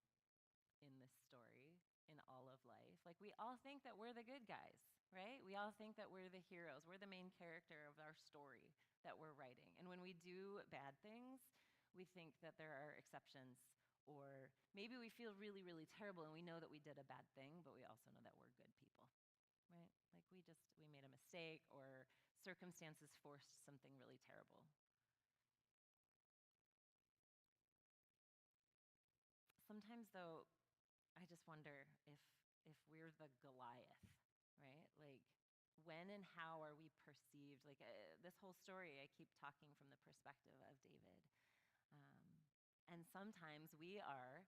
in this story, in all of life, like we all think that we're the good guys, right? We all think that we're the heroes. We're the main character of our story that we're writing. And when we do bad things, we think that there are exceptions, or maybe we feel really, really terrible and we know that we did a bad thing, but we also know that we're good people, right? Like we made a mistake, or circumstances forced something really terrible. Sometimes, though, I just wonder if we're the Goliath, right? Like, when and how are we perceived? Like, this whole story, I keep talking from the perspective of David. And sometimes we are,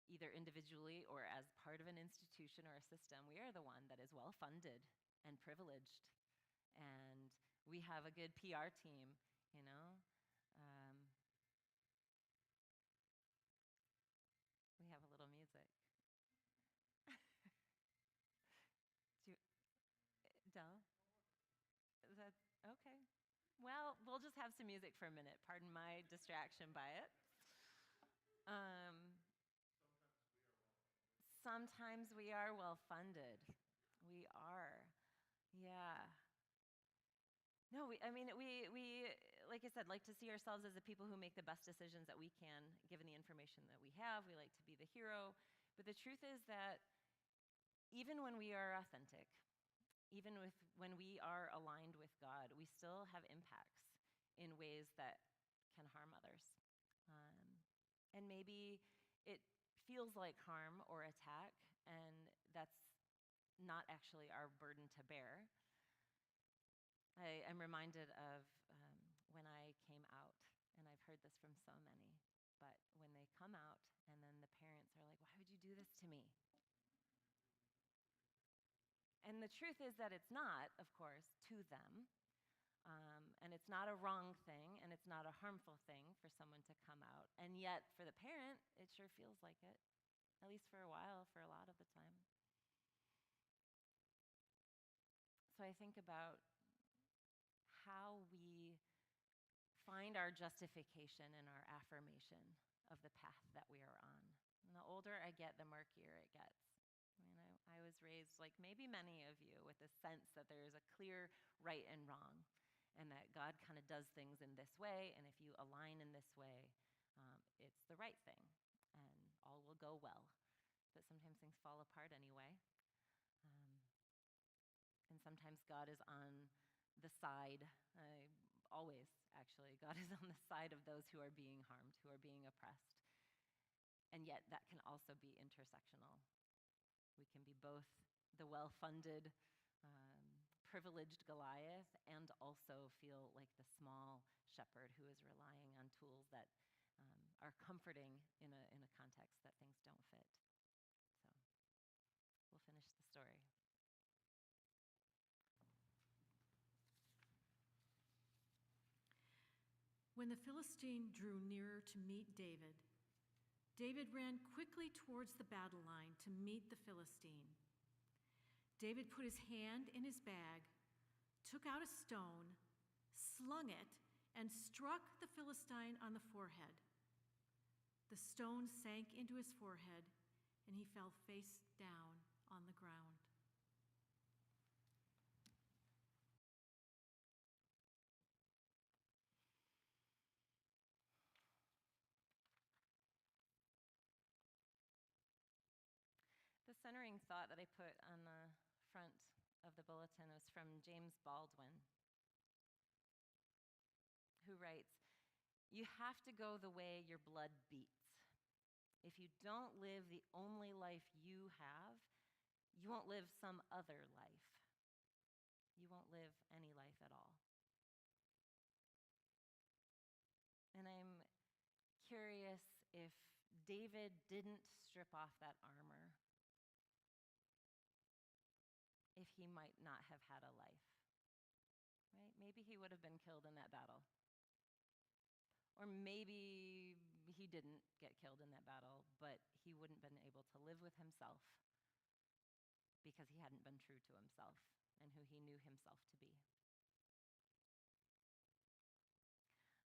either individually or as part of an institution or a system, we are the one that is well funded and privileged. And we have a good PR team, you know? We have a little music. Do you, Del? Is that okay? Well, we'll just have some music for a minute. Pardon my distraction by it. Um, Sometimes we are well funded. We are. Yeah. No, we, like I said, like to see ourselves as the people who make the best decisions that we can, given the information that we have. We like to be the hero. But the truth is that even when we are authentic, when we are aligned with God, we still have impacts in ways that can harm others. And maybe it feels like harm or attack, and that's not actually our burden to bear. I'm reminded of when I came out, and I've heard this from so many, but when they come out and then the parents are like, "Why would you do this to me?" And the truth is that it's not, of course, to them. And it's not a wrong thing, and it's not a harmful thing for someone to come out. And yet, for the parent, it sure feels like it, at least for a while, for a lot of the time. So I think about how we find our justification and our affirmation of the path that we are on. And the older I get, the murkier it gets. I was raised, like maybe many of you, with a sense that there is a clear right and wrong, and that God kind of does things in this way, and if you align in this way, it's the right thing, and all will go well. But sometimes things fall apart anyway. And sometimes God is on the side, always actually, God is on the side of those who are being harmed, who are being oppressed. And yet that can also be intersectional. We can be both the well-funded, privileged Goliath, and also feel like the small shepherd who is relying on tools that are comforting in a context that things don't fit. So we'll finish the story. When the Philistine drew nearer to meet David, David ran quickly towards the battle line to meet the Philistine. David put his hand in his bag, took out a stone, slung it, and struck the Philistine on the forehead. The stone sank into his forehead, and he fell face down on the ground. The centering thought that I put on the front of the bulletin was from James Baldwin, who writes, "You have to go the way your blood beats. If you don't live the only life you have, you won't live some other life. You won't live any life at all." And I'm curious if David didn't strip off that armor, if he might not have had a life, right? Maybe he would have been killed in that battle. Or maybe he didn't get killed in that battle, but he wouldn't have been able to live with himself because he hadn't been true to himself and who he knew himself to be.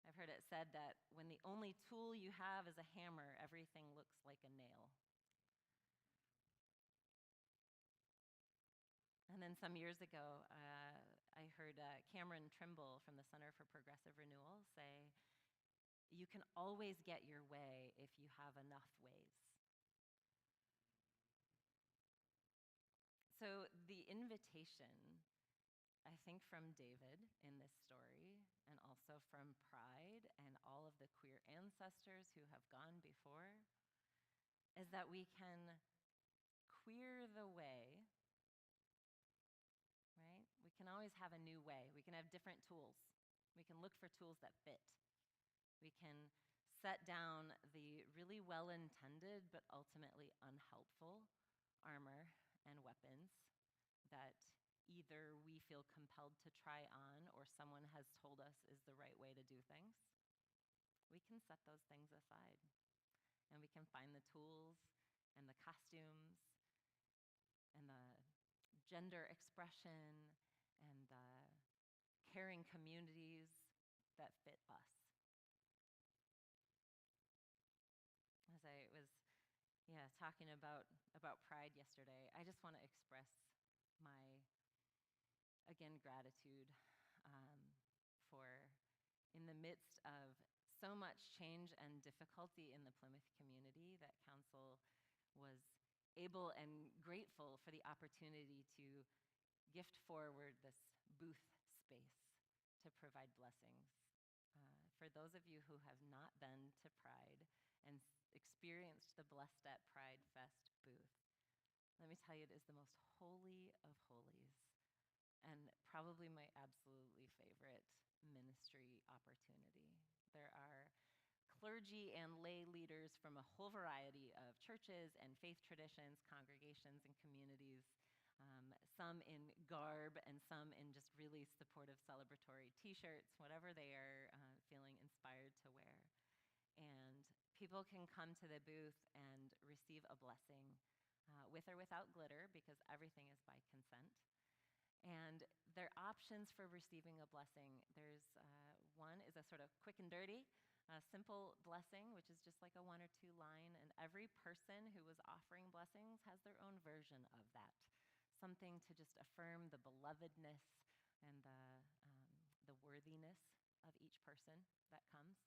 I've heard it said that when the only tool you have is a hammer, everything looks like a nail. And then some years ago, I heard Cameron Trimble from the Center for Progressive Renewal say, you can always get your way if you have enough ways. So the invitation, I think, from David in this story, and also from Pride and all of the queer ancestors who have gone before, is that we can queer the way, right? We can always have a new way. We can have different tools. We can look for tools that fit. We can set down the really well-intended but ultimately unhelpful armor and weapons that either we feel compelled to try on or someone has told us is the right way to do things. We can set those things aside, and we can find the tools and the costumes and the gender expression and the caring communities that fit us. As I was talking about Pride yesterday, I just want to express my, again, gratitude for, in the midst of so much change and difficulty in the Plymouth community, that Council was able and grateful for the opportunity to gift forward this booth space to provide blessings. For those of you who have not been to Pride and experienced the Blessed at Pride Fest booth, let me tell you, it is the most holy of holies and probably my absolutely favorite ministry opportunity. There are clergy and lay leaders from a whole variety of churches and faith traditions, congregations, and communities, some in garb and some in just really supportive celebratory t-shirts, whatever they are feeling inspired to wear. And people can come to the booth and receive a blessing with or without glitter, because everything is by consent. And their options for receiving a blessing, there's one is a sort of quick and dirty, simple blessing, which is just like a 1 or 2 line, and every person who was offering blessings has their own version of that. Something to just affirm the belovedness and the worthiness of each person that comes.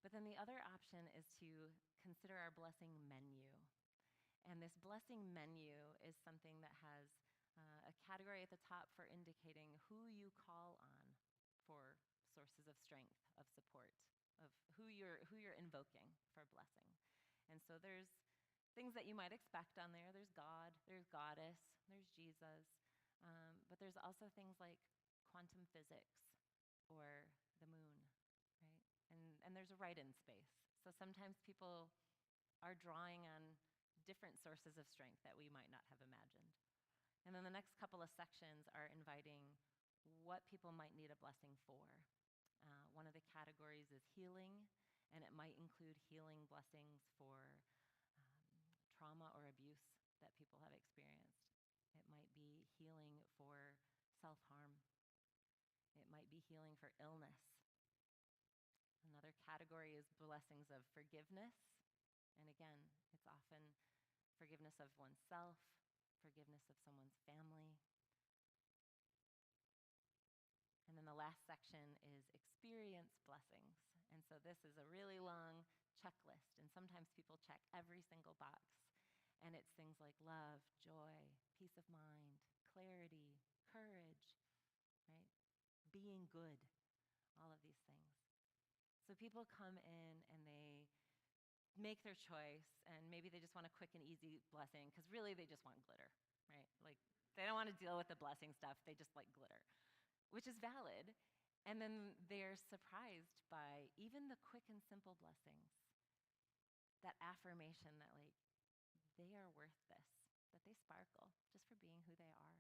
But then the other option is to consider our blessing menu. And this blessing menu is something that has a category at the top for indicating who you call on for sources of strength, of support, of who you're invoking for blessing. And so there's things that you might expect on there. There's God, there's Goddess, there's Jesus, but there's also things like quantum physics or the moon, right? And there's a write-in space. So sometimes people are drawing on different sources of strength that we might not have imagined. And then the next couple of sections are inviting what people might need a blessing for. One of the categories is healing, and it might include healing blessings for trauma or abuse that people have experienced. It might be healing for self-harm. It might be healing for illness. Another category is blessings of forgiveness. And again, it's often forgiveness of oneself, forgiveness of someone's family. And then the last section is experience blessings. And so this is a really long checklist, and sometimes people check every single box. And it's things like love, joy, peace of mind, clarity, courage, right? Being good, all of these things. So people come in and they make their choice, and maybe they just want a quick and easy blessing, because really they just want glitter, right? Like, they don't want to deal with the blessing stuff, they just like glitter, which is valid. And then they're surprised by even the quick and simple blessings, that affirmation that, like, they are worth this, that they sparkle just for being who they are,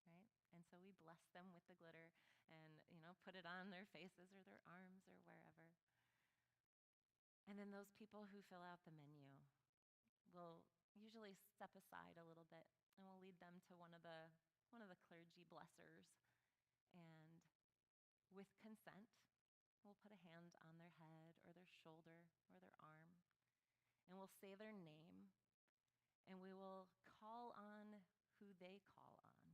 right? And so we bless them with the glitter and, put it on their faces or their arms or wherever. And then those people who fill out the menu will usually step aside a little bit, and we'll lead them to one of the clergy blessers. And with consent, we'll put a hand on their head or their shoulder or their arm, and we'll say their name, and we will call on who they call on,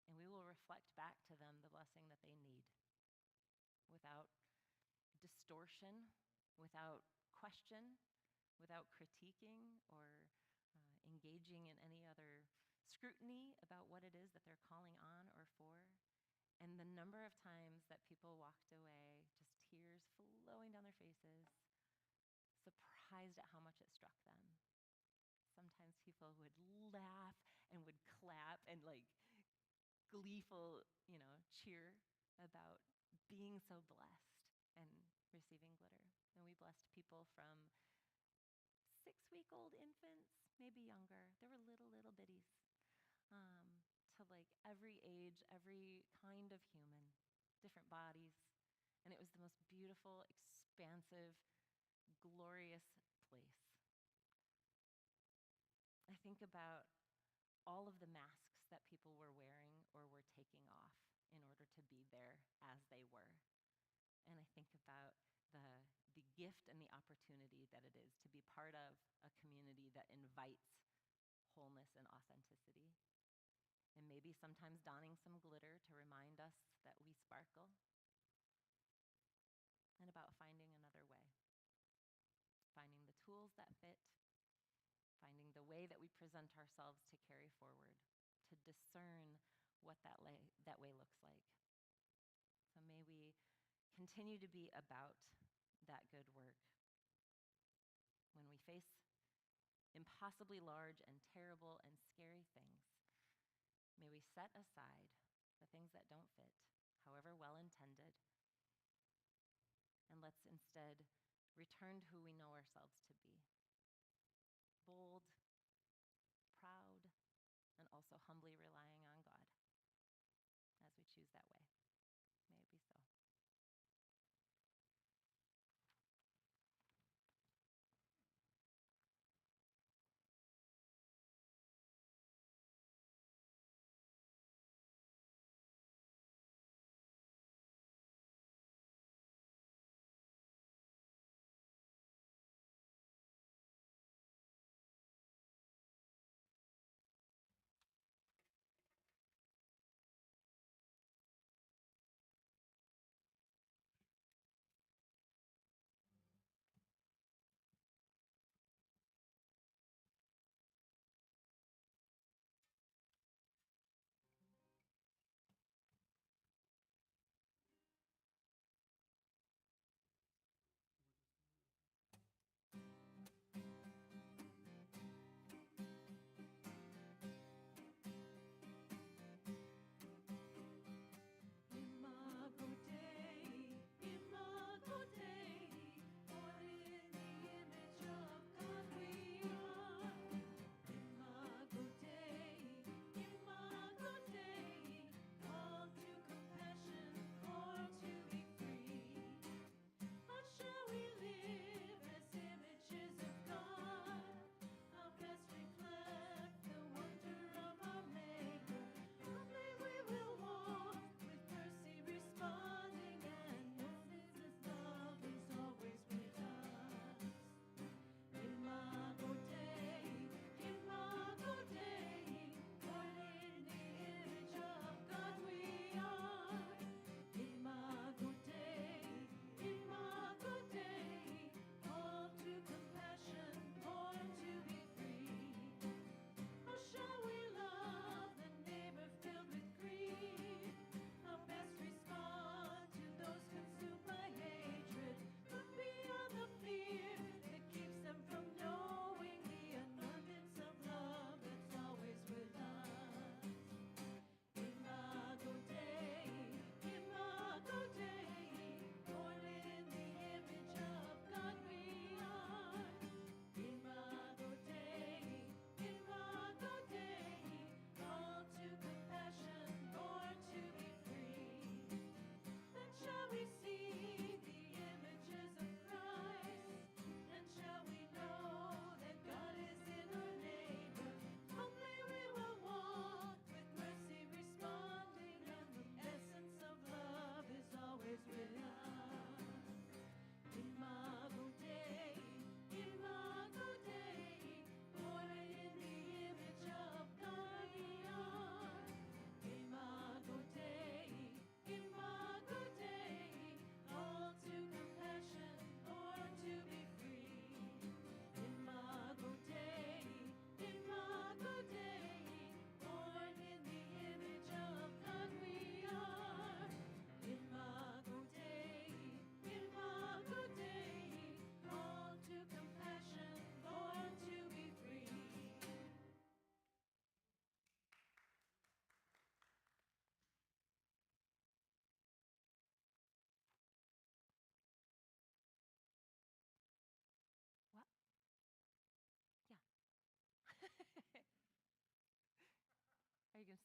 and we will reflect back to them the blessing that they need without distortion without question, without critiquing or engaging in any other scrutiny about what it is that they're calling on or for. And the number of times that people walked away, just tears flowing down their faces, surprised at how much it struck them. Sometimes people would laugh and would clap and like gleeful, cheer about being so blessed and receiving glitter. And we blessed people from 6-week-old infants, maybe younger. There were little bitties, to like every age, every kind of human, different bodies. And it was the most beautiful, expansive, glorious place. I think about all of the masks that people were wearing or were taking off in order to be there as they were. And I think about the gift and the opportunity that it is to be part of a community that invites wholeness and authenticity. And maybe sometimes donning some glitter to remind us that we sparkle. And about finding another way. Finding the tools that fit. Finding the way that we present ourselves to carry forward. To discern what that way looks like. So may we continue to be about that good work. When we face impossibly large and terrible and scary things, may we set aside the things that don't fit, however well intended, and let's instead return to who we know ourselves to be. Bold, proud, and also humbly relying on God as we choose that way. May it be so.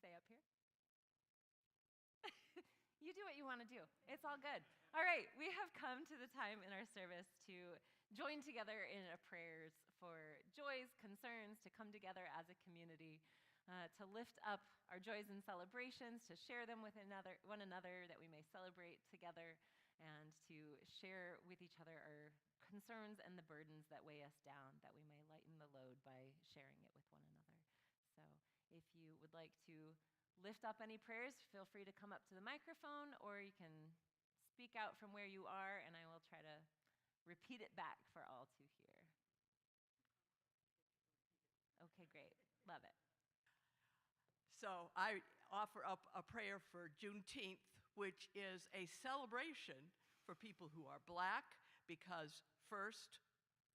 stay up here? You do what you want to do. It's all good. All right, we have come to the time in our service to join together in a prayers for joys, concerns, to come together as a community, to lift up our joys and celebrations, to share them with one another, that we may celebrate together, and to share with each other our concerns and the burdens that weigh us down, that we may lighten the load by sharing it with one another. So if you would like to lift up any prayers, feel free to come up to the microphone, or you can speak out from where you are, and I will try to repeat it back for all to hear. Okay, great. Love it. So I offer up a prayer for Juneteenth, which is a celebration for people who are Black, because first,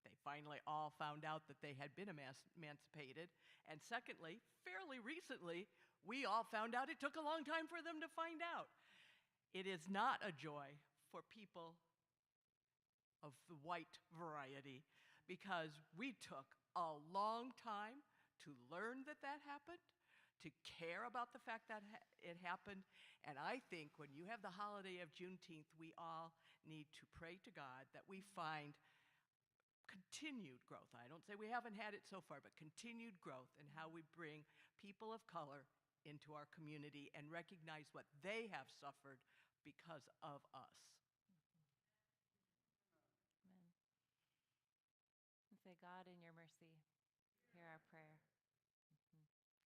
they finally all found out that they had been emancipated. And secondly, fairly recently, we all found out it took a long time for them to find out. It is not a joy for people of the white variety, because we took a long time to learn that that happened, to care about the fact that it happened. And I think when you have the holiday of Juneteenth, we all need to pray to God that we find continued growth. I don't say we haven't had it so far, but continued growth in how we bring people of color into our community and recognize what they have suffered because of us. Amen. And say, God, in your mercy, hear our prayer.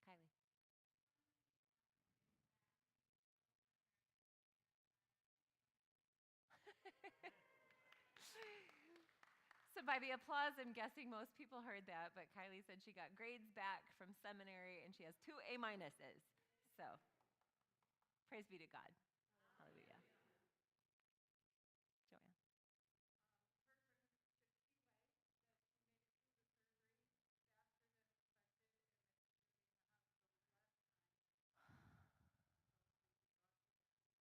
Kylie. So by the applause, I'm guessing most people heard that, but Kylie said she got grades back from seminary and she has 2 A minuses. So praise be to God. Hallelujah. Joanne.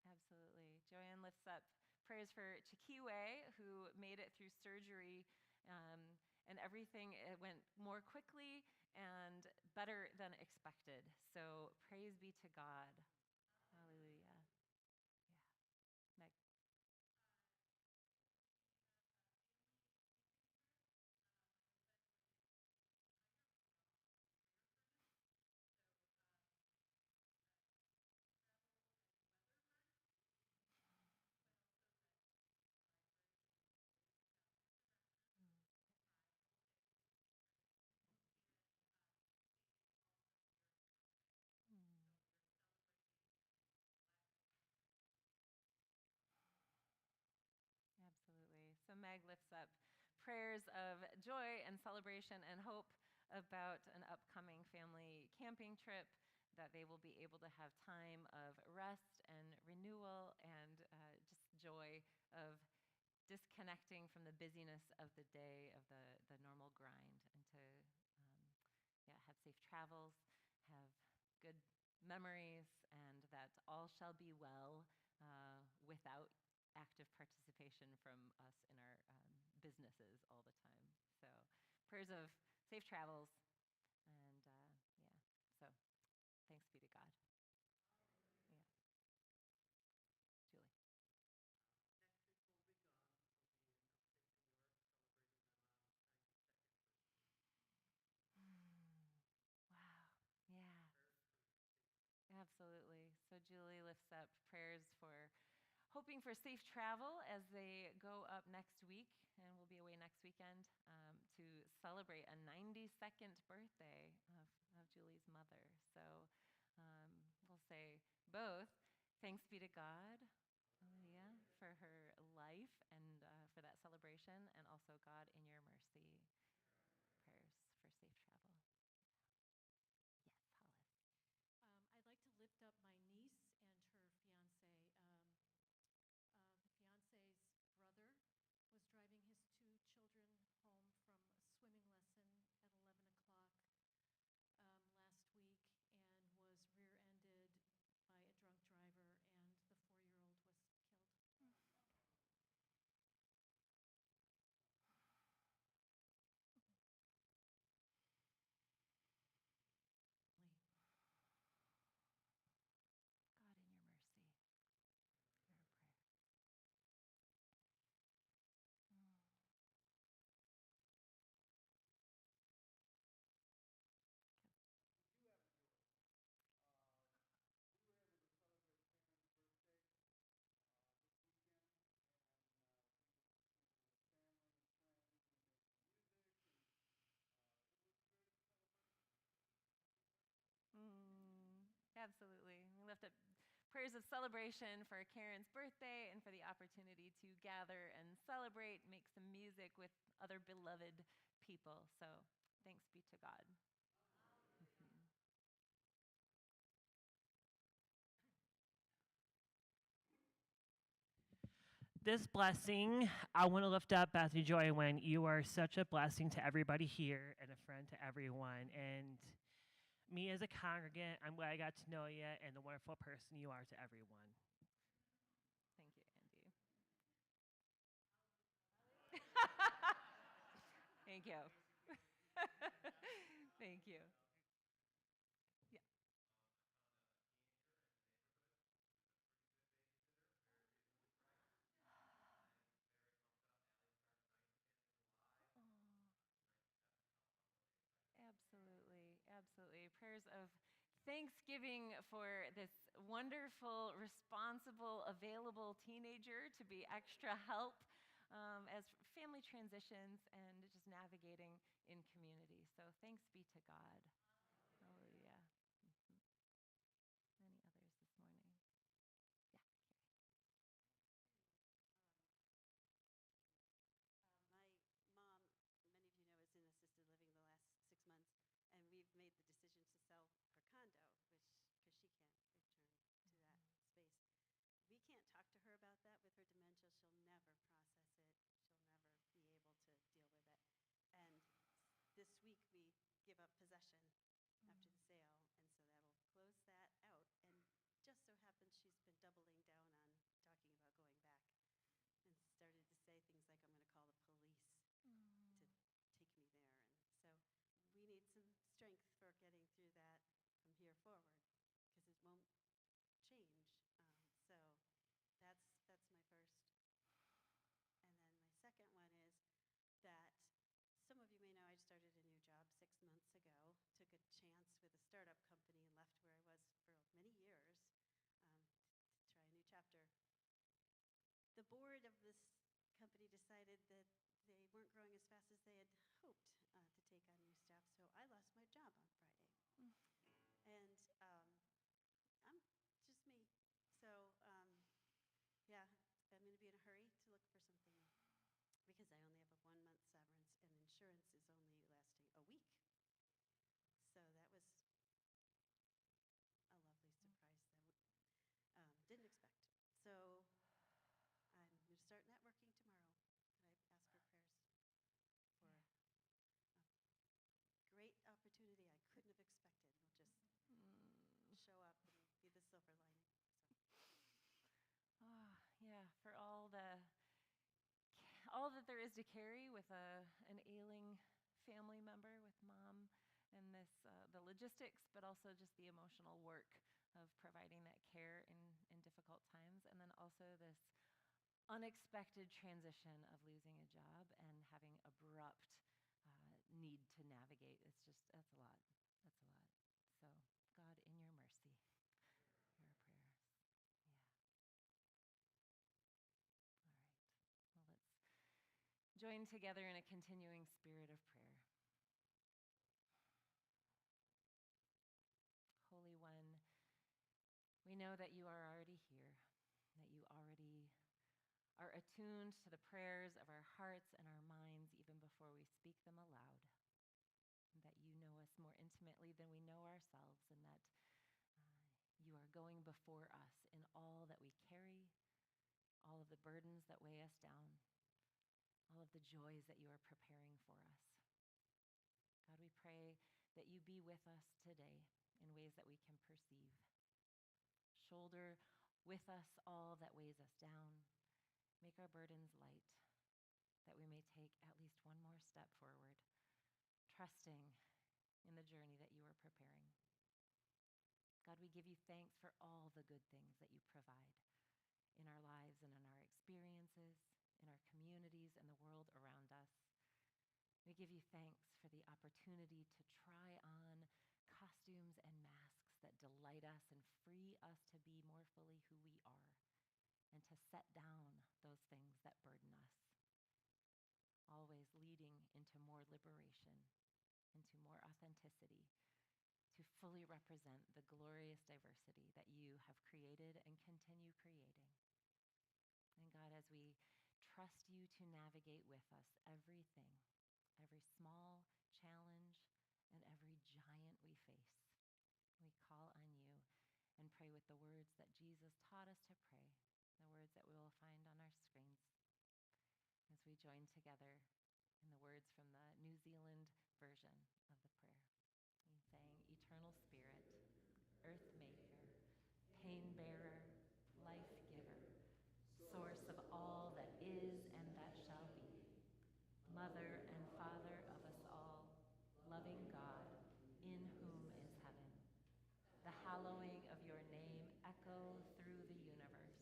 Absolutely. Joanne lifts up prayers for Chikiwe, who made it through surgery, and everything it went more quickly and better than expected. So praise be to God. Hallelujah. Yeah. Meg. Absolutely. So Meg lifts up prayers of joy and celebration and hope about an upcoming family camping trip, that they will be able to have time of rest and renewal and just joy of disconnecting from the busyness of the day, of the normal grind, and to have safe travels, have good memories, and that all shall be well without active participation from us in our businesses all the time. So prayers of safe travels, and so thanks be to God. Yeah. Julie. Wow. Yeah. Absolutely. So Julie lifts up prayers for hoping for safe travel as they go up next week, and we'll be away next weekend to celebrate a 92nd birthday of Julie's mother. So we'll say both thanks be to God, Hallelujah, for her life and for that celebration, and also God, in your mercy, prayers for safe travel. Yes, Hollis. I'd like to lift up my niece and her fiance. The fiance's brother was driving his 2 children home from a swimming lesson at 11 o'clock last week, and was rear-ended by a drunk driver, and the 4-year-old was killed. Absolutely. We lift up prayers of celebration for Karen's birthday and for the opportunity to gather and celebrate, make some music with other beloved people. So thanks be to God. Mhm. This blessing, I want to lift up Bethany Joy when you are such a blessing to everybody here and a friend to everyone. And me as a congregant, I'm glad I got to know you and the wonderful person you are to everyone. Thank you, Andy. Thank you. Thank you. Yeah. Absolutely, absolutely. Prayers of thanksgiving for this wonderful, responsible, available teenager to be extra help as family transitions and just navigating in community. So thanks be to God. Hallelujah. Mhm. Any others this morning? Yeah. My mom, many of you know, is in assisted living the last 6 months, and we've made the decision to sell her condo, because she can't return to that space. We can't talk to her about that. With her dementia, she'll never process it. She'll never be able to deal with it. And this week we give up possession after the sale, and so that'll close that out. And just so happens she's been doubling down on talking about going back, and started to say things like, I'm going to call the police to take me there. And so we need some strength for getting through that from here forward, because it won't change. So that's my first. And then my second one is that some of you may know I started a new job 6 months ago, took a chance with a startup company and left where I was for many years to try a new chapter. The board of this company decided that they weren't growing as fast as they had hoped to take on new staff, so I lost my job on Friday. And I'm just me. So, yeah, I'm going to be in a hurry to look for something new, because I only have a 1 month severance, and insurance is only lasting a week. So that was a lovely surprise that didn't expect. So I'm going to start networking tomorrow. Could I ask for prayers for a great opportunity I couldn't have expected? Will just show up and be the silver lining. Oh, yeah, for all that there is to carry with an ailing family member, with mom, and the logistics, but also just the emotional work of providing that care in difficult times, and then also this unexpected transition of losing a job and having abrupt need to navigate. That's a lot. That's a lot. So, God, in your mercy, hear our prayers. Yeah. All right. Well, let's join together in a continuing spirit of prayer. Holy One, we know that you are already here, that you already are attuned to the prayers of our hearts and our minds even before we speak them aloud, and that you know us more intimately than we know ourselves, and that you are going before us in all that we carry, all of the burdens that weigh us down, all of the joys that you are preparing for us. God, we pray that you be with us today in ways that we can perceive. Shoulder with us all that weighs us down. Make our burdens light, that we may take at least one more step forward, trusting in the journey that you are preparing. God, we give you thanks for all the good things that you provide in our lives and in our experiences, in our communities and the world around us. We give you thanks for the opportunity to try on costumes and masks that delight us and free us to be more fully who we are, and to set down those things that burden us, always leading into more liberation, into more authenticity, to fully represent the glorious diversity that you have created and continue creating. And God, as we trust you to navigate with us everything, every small challenge and every giant we face, we call on you and pray with the words that Jesus taught us to pray, the words that we will find on our screens, as we join together in the words from the New Zealand version of the prayer. We sang, Eternal Spirit, Earth Maker, Pain Bearer, Life Giver, Source of all that is and that shall be, Mother and Father of us all, loving God, in whom is heaven. The hallowing of your name echo through the universe.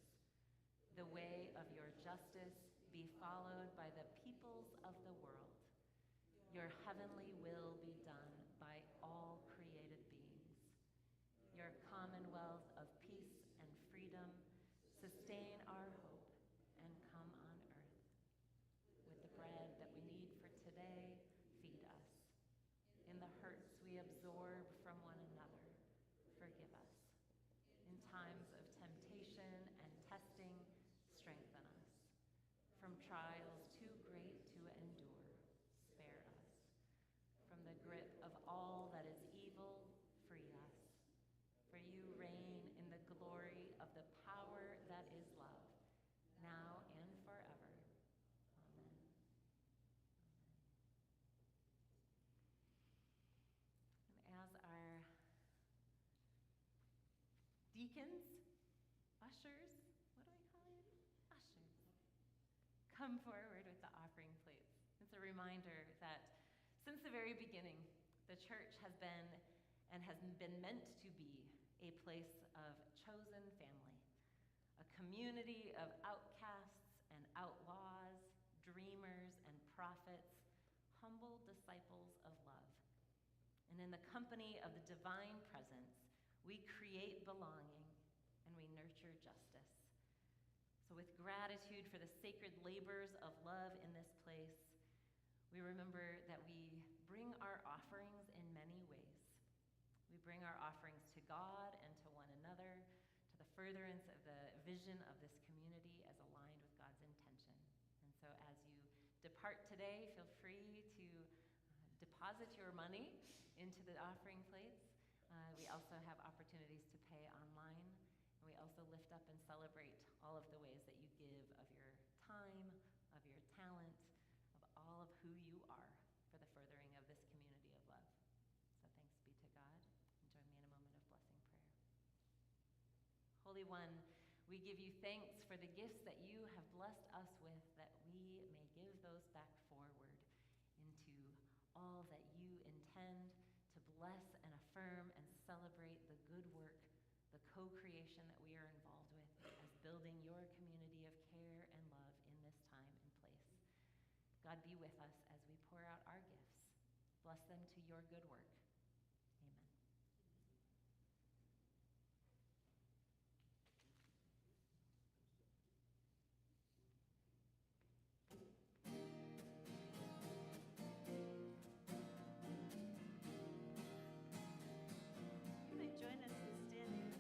The way of your justice be followed by the peoples of the world. Your heavenly will be done by all created beings. Your commonwealth of peace and freedom sustain our hope and come on earth. With the bread that we need for today, feed us. In the hurts we absorb from one another, forgive us. In times of temptation and testing, strengthen us. From trials too great to endure, spare us. From the grip of all that is evil, free us. For you reign in the glory of the power that is love, now and forever. Amen. And as our deacons, ushers, what do we call you? Ushers. Come forward with the offering plates. It's a reminder that since the very beginning, the church has been and has been meant to be a place of chosen family, a community of outcasts and outlaws, dreamers and prophets, humble disciples of love. And in the company of the divine presence, we create belonging and we nurture justice. So with gratitude for the sacred labors of love in this place, we remember that we bring our offerings in many ways. We bring our offerings to God and to one another, to the furtherance of the vision of this community as aligned with God's intention. And so as you depart today, feel free to deposit your money into the offering plates. We also have opportunities to pay online. And we also lift up and celebrate all of the ways that you give of your time, of your talent, of all of who you are for the furthering of this community of love. So thanks be to God. And join me in a moment of blessing prayer. Holy One, we give you thanks for the gifts that you have blessed us with, that we may give those back forward into all that you intend to bless and affirm and celebrate the good work, the co-creation that we are involved with as building your community of care and love in this time and place. God, be with us as we pour out our gifts. Bless them to your good work. Amen. You may join us in standing.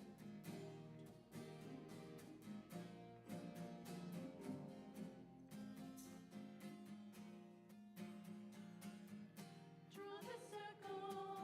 Draw the circle.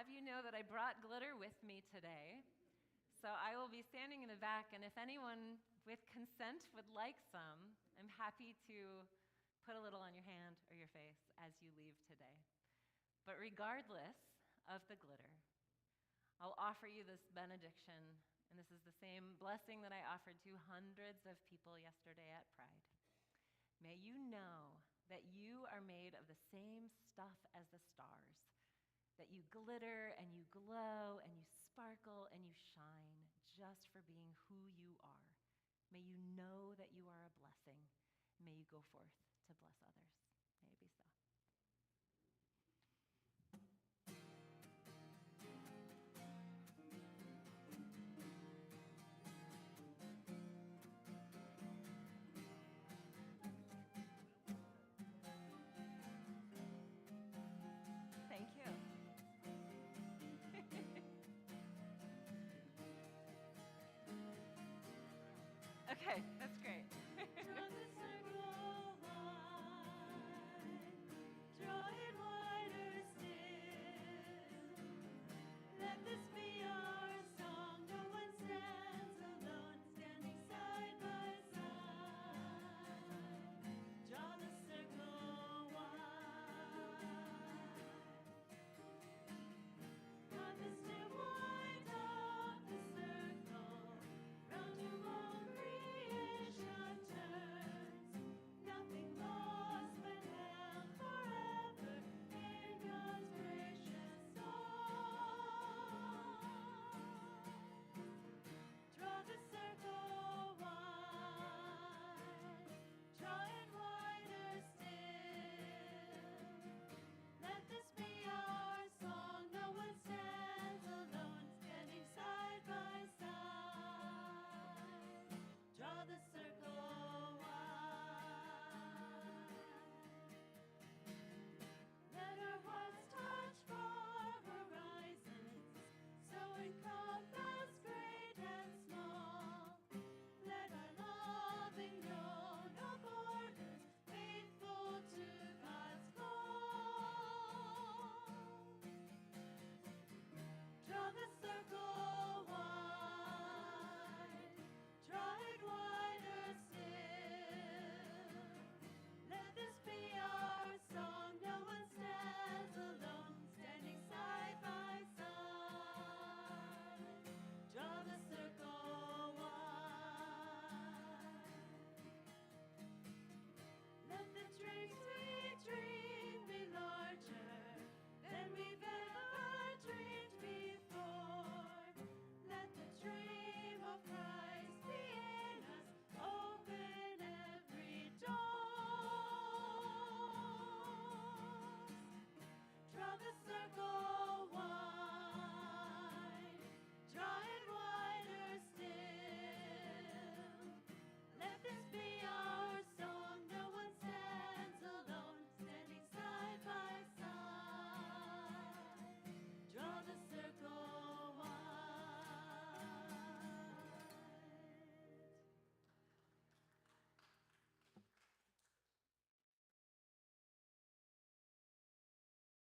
have you know that I brought glitter with me today. So I will be standing in the back, and if anyone with consent would like some, I'm happy to put a little on your hand or your face as you leave today. But regardless of the glitter, I'll offer you this benediction, and this is the same blessing that I offered to hundreds of people yesterday at Pride. May you know that you are made of the same stuff as the stars, that you glitter and you glow and you sparkle and you shine just for being who you are. May you know that you are a blessing. May you go forth to bless others. May it be so. Thank you. Okay, that's great.